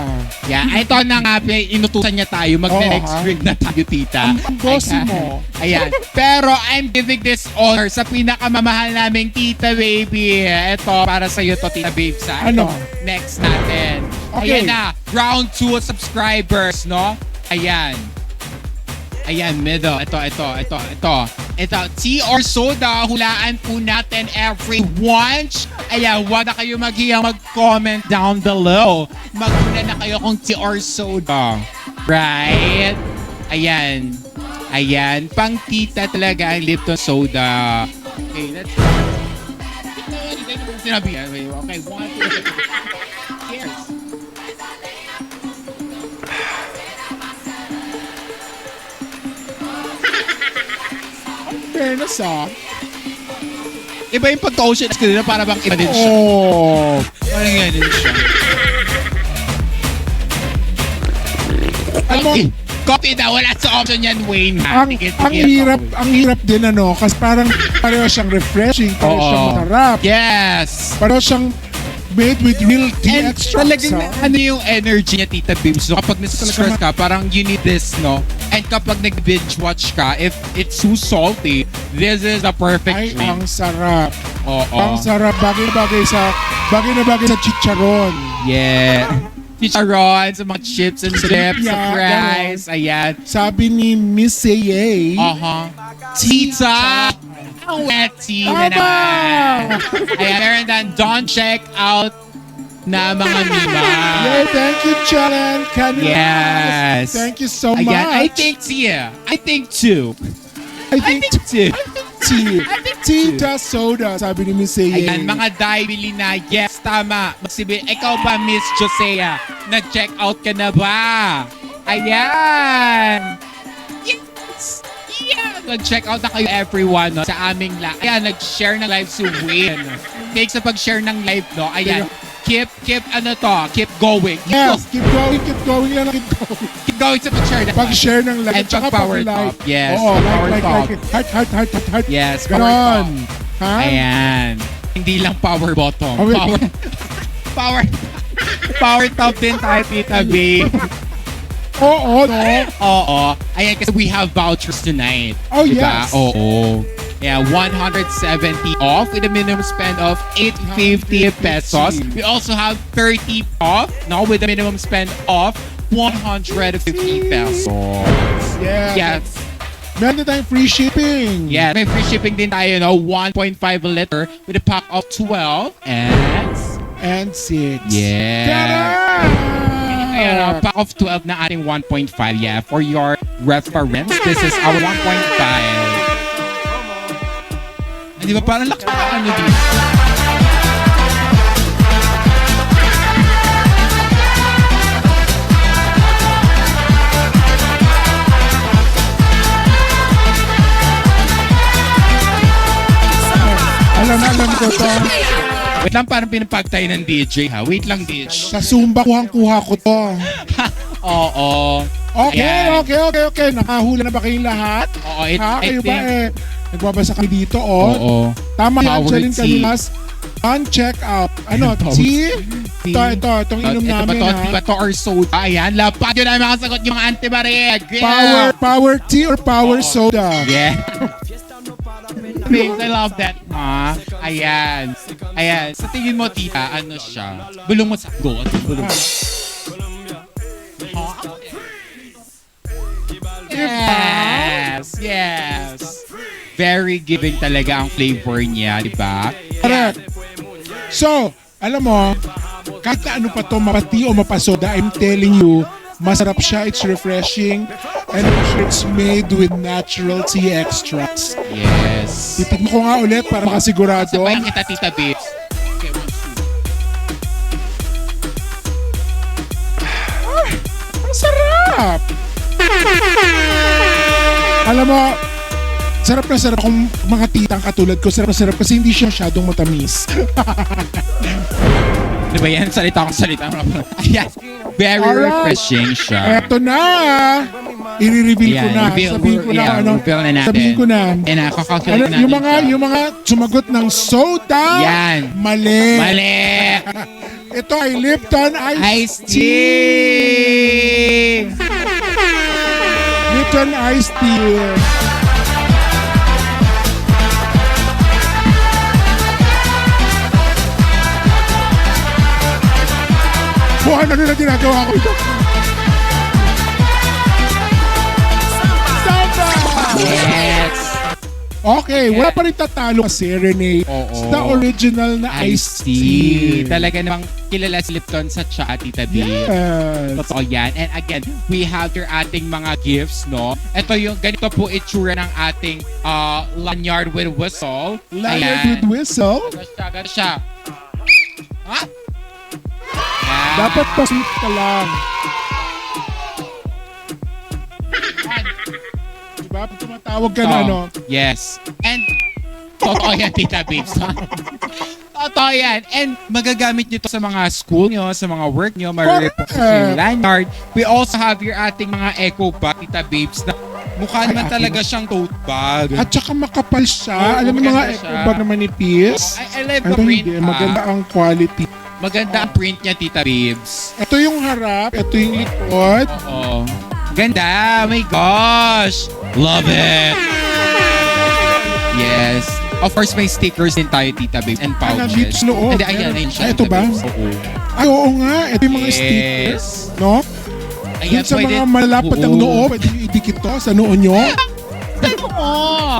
Yeah, ito na nga, inutusan niya tayo. Mag-next Oo, ha? week na tayo, tita. Ang bossy Ayan. mo. Ayan. Pero I'm giving this honor sa pinakamamahal naming Tita Baby. Ito, para sa iyo to, Tita Babes. Ha? Ano? Ito, next natin. Okay. Ayan na, round 2 subscribers, no? Ayan. Ayan, middle. Ito. Tea or soda, hulaan po natin everyone. Ayan, wag na kayo maghiyang mag-comment down below. Maghula na kayo kung tea or soda. Right? Ayan. Ayan, pang tita talaga ang Lipton soda. Okay, let's go. Sinabi. Okay, 1, 2, 3. Cheers. Fairness Iba yung pagka-ocean ice cream, para bang iba din siya. Oh. Parang nga din siya. Ano? Coffee na, wala sa option yan, Wayne. Ha? Ang, Sige, ang sige, hirap, coffee. ang hirap din ano, kasi parang pareho siyang refreshing, pareho siyang Oo. masarap, Yes. pareho siyang made with real tea And extracts. talagang ano yung energy niya, Tita Bims. So kapag nasa-stress ka, parang you need this, no? And kapag nag-binge watch ka, if it's too salty, this is the perfect Ay, drink. ang sarap. Oo. Ang sarap. Bagay na bagay sa chicharon. Yeah. Chicharon, sa mga chips and chips, sa Yeah, fries. Ayan. Sabi ni Miss Seye, Tita! Ang wet tea na Tama! naman. Ayan, meron dan, don't check out na mga mima. Yay, thank you, Challenge. Yes. Thank you so much. Ayan, I think tea. I think two. I think two. tea. I think two. Tita Soda, sabi ni Miss Seye. Ayan, mga day, bili na. Yes, tama. Ikaw ba, Miss Josea? Nag-check out ka na ba? Ayan. Yes. Yeah. Nag-check out na kayo everyone, no? Sa aming live. Ayan, nag-share ng live si Win. Thanks sa pag-share ng live, no? Ayan. Keep Keep going. Yes, keep going lang, keep going. Keep going sa pag-share ng Pag-share ng live, And tsaka pag-power pag-like. top. Yes, Oo, power top. like. Heart. Yes, power Ganon. top. Ha? Ayan. Hindi lang power bottom. Oh, wait. Power power top din tayo, Tita B. Oo, no? Oo. Ayan, kasi we have vouchers tonight. Oh, Diba? yes. Oo. Yeah, 170 off with a minimum spend of 850 pesos. We also have 30 off, no, with a minimum spend of 150 pesos. Yeah. Yes. Meron na tayong free shipping. Yeah, may free shipping din tayo, no? 1.5 liter with a pack of 12 And 6. Yeah. Tara! Ayan, pack of 12 na ating 1.5. Yeah, for your reference, this is our 1.5. Di ba parang lakas pa ano dito? Alam ko to. Wait lang, parang pinapagtay ng DJ, ha? Wait lang, DJ. Sa Zumba, kuhang-kuha ko to. Oo. Okay, Ayan. okay. Nakahula na ba kayong lahat? Oo, Ha? I Kayo ba think... nagbabasa kayo dito, oh. Oo. Tama yan, Power Chalin tea. Kalimas. On-check out. Ano, Power tea? tea. Itong inom Ito ba namin, to? ha? Di ba to or soda? Ayan, lapad yun namin makasagot yung mga antibarig. Power tea or power soda? Yeah. Babes, I love that, ha? Ayan. Ayan. Sa tingin mo, tita, ano siya? Bulong mo sa go. Bulong mo. Yes! Yes! Very giving talaga ang flavor niya, di ba? Correct. So, alam mo, kahit na ano pa to, mapati o mapasoda, I'm telling you, masarap siya, it's refreshing, and I'm sure it's made with natural tea extracts. Yes. Titignan ko nga ulit para makasigurado. Sabay kita, tita babes. Okay, 1, 2. Ang sarap! Alam mo, sarap na sarap kung mga titang katulad ko. Sarap na sarap kasi hindi siya masyadong matamis. Di ba yan? Salita. Ayan. Very Alright. refreshing siya. Eto na! I-reveal ko na. Sabihin ko na ano. reveal na natin. Sabihin ko na. And kakalkulate Ano, natin siya. yung mga sumagot ng soda. Yan. Mali. Mali! Ito ay Lipton Ice Iced tea! Lipton Ice Tea. Kung ano na ginagawa ko ito. Samba! Yes! Okay, wala pa rin tatalo kasi, Renee. Oo. Sa original na iced tea. Talaga namang kilala si Lipton sa chat, Tita B. Yes. Totoo yan. And again, we have your ating mga gifts, no? Ito yung, ganito po itsura ng ating lanyard with whistle. Lanyard Ayan. with whistle. Ganito siya. Ha? Yan. Dapat pa-sweet ka lang. Diba? Pag tumatawag ka na, Ito. no? Yes. And, totoo yan, Tita Babes. Totoo yan. And magagamit nyo to sa mga school nyo, sa mga work nyo, marirepost Correct. yung lanyard. We also have your ating mga eco bag, Tita Babes, na mukha naman akin. talaga siyang tote bag. At saka makapal siya. Oo, Alam mo mga maganda eco siya. bag na manipis. I love the Ito print, hindi. ha? Maganda ang quality. Maganda ang print niya, Tita Babes. Ito yung harap. Ito yung likod. Oo. Ganda! Oh my gosh! Love it! Yes. Of course, may stickers din tayo, Tita Babes, and pouches. nandito sa loob. Hindi, ayan, ayan siya, Ah, ito Tita ba? Babes. Oo. Ay, oo nga. Ito yung mga Yes. stickers. No? Ayan, Yung sa pwede- mga malapad ng Oo. noo, pwede nyo idikit to sa noo nyo. Oo.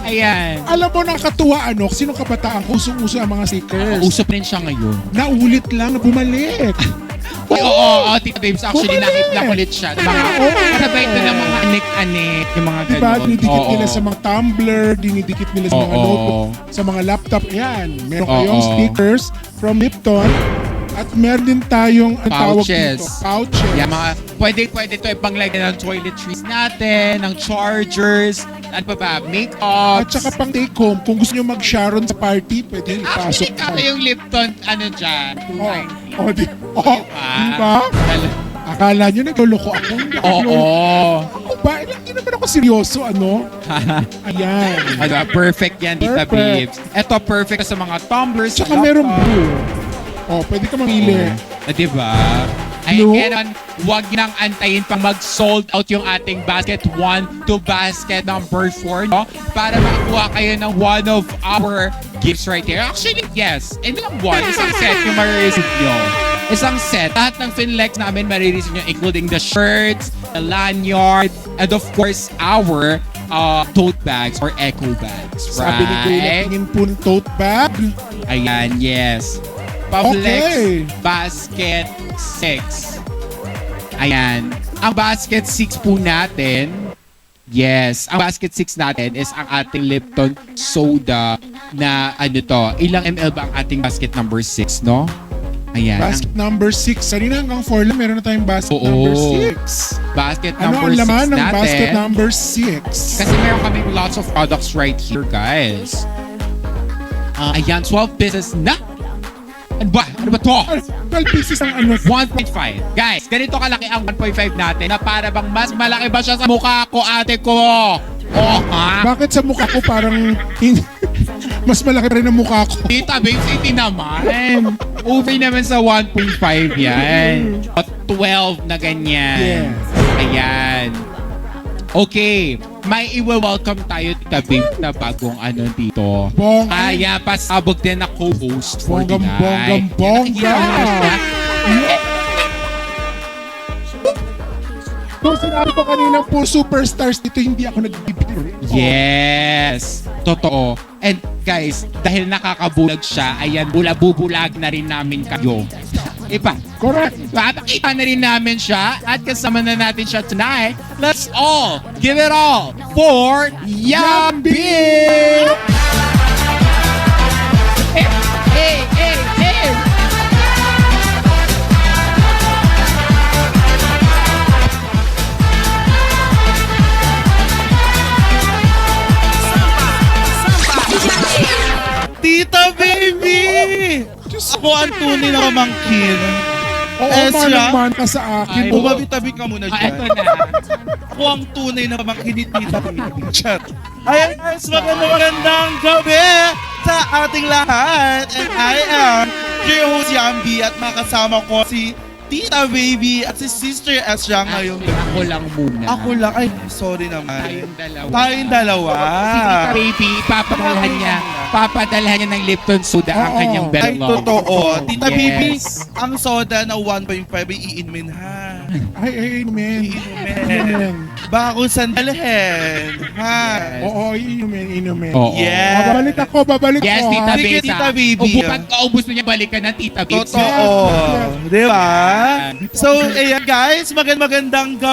Ayan. Alam mo, nakakatuwa ano, sino kabataan ko, usong-uso ang mga stickers. Usap rin siya ngayon. Naulit lang na bumalik. Ay, oo, Tita Babes. Actually, Bumalik! nakulit siya. Mga, kasabay ito ng mga anik-anik, yung mga Diba? ganun. Dinidikit Oo. nila sa mga tumbler, dinidikit nila sa mga Oo. notebook, sa mga laptop. Yan. Meron Oo. kayong stickers from Lipton. At meron din tayong ang tawag Pouches. dito, pouches. Yeah, mga, pwede ito ipanglagay ng toiletries natin, ng chargers, ano pa ba, At make-ups. saka pang take home, kung gusto nyo mag-Sharon sa party, pwede ipasok. Actually, kaka yung Lipton, ano dyan, Oh, di ba? Akala nyo nagluloko ako. Hindi ako Oo. nagluloko. Ba? Hindi naman ako seryoso, ano? Ayan. Ano, perfect yan, Tita Perfect. Babes. Ito, perfect sa mga tumblers. Tsaka meron blue. Oh, pwede ka mamili. Diba? Ay, Blue? kaya naman, huwag nang antayin pang mag-sold out yung ating basket 1 to basket number 4, no? Para makakuha kayo ng one of our gifts right here. Actually, yes. And lang one, isang set yung marireceive nyo. Isang set. Lahat ng Finlex namin marireceive nyo, including the shirts, the lanyard, and of course, our tote bags or eco bags. Sabi ni Kuya, Right? tingin po ng tote bag. Ayan, yes. Publix Okay. Basket 6. Ayan. Ang Basket 6 po natin, yes, ang Basket 6 natin is ang ating Lipton soda na ano to, ilang ml ba ang ating basket number 6, no? Ayan. Basket number 6. Sarina hanggang 4 lang, meron na tayong basket Oo. number 6. Basket Ano number ang 6 laman ng natin. basket number 6? Kasi meron kaming lots of products right here, guys. Ayan, 12 pieces na. Ano ba? Ano ba to? 12 pieces ang ano. 1.5. Guys, ganito kalaki ang 1.5 natin na para bang mas malaki ba siya sa mukha ko, ate ko? Oh, ha? Bakit sa mukha ko parang mas malaki rin ang mukha ko? Tita Babes, hindi naman. Over naman sa 1.5 yan. At 12 na ganyan. Yes. Ayan. Okay. may i-welcome tayo, Tita Babe, na bagong ano dito. Bong- Kaya pasabog din na co-host for the night. Bonggang-bongga. Kung sinabi ko kanina po, superstars dito, hindi ako nagbibiro. Yes, totoo. And guys, dahil nakakabulag siya, ayan, bubulag na rin namin kayo. Iba, Correct. papakita na rin namin siya at kasama na natin siya tonight. Let's all give it all for Yambi! Hey, hey, hey, hey! Tita Baby! Ako ang tunay na pamangkin. Oo, Ezra? man ka sa akin. Ay, Oo. Bumabi-tabi ka muna Ah, eto dyan. na. Ako ang tunay na pamangkin ni Tita Baby. Chat. Ayan guys, magandang gabi sa ating lahat. And I am your host Yambi at makasama ko si Tita Baby at si Sister Ezra ngayon. Ako lang muna. Ako lang. Ay, sorry naman. Tayong dalawa. Tayong dalawa. Si Tita Baby, papadalhan niya ng Lipton soda ang Oo. kanyang Ay, belong. totoo. Tita Baby, Yes. ang soda na 1.5 ay iinumin ha. Ay, amen. Iinumin. Amen. Baka kung saan dalhin. Ha? Oo, inumin. Oo. Yes. Babalik Yes, ko. Tita ha? Sige, Besa. Tita Baby. Pag kaubos mo niya, balikan na Tita Besa. Totoo. Di ba? So, ayan guys, magandang gabi.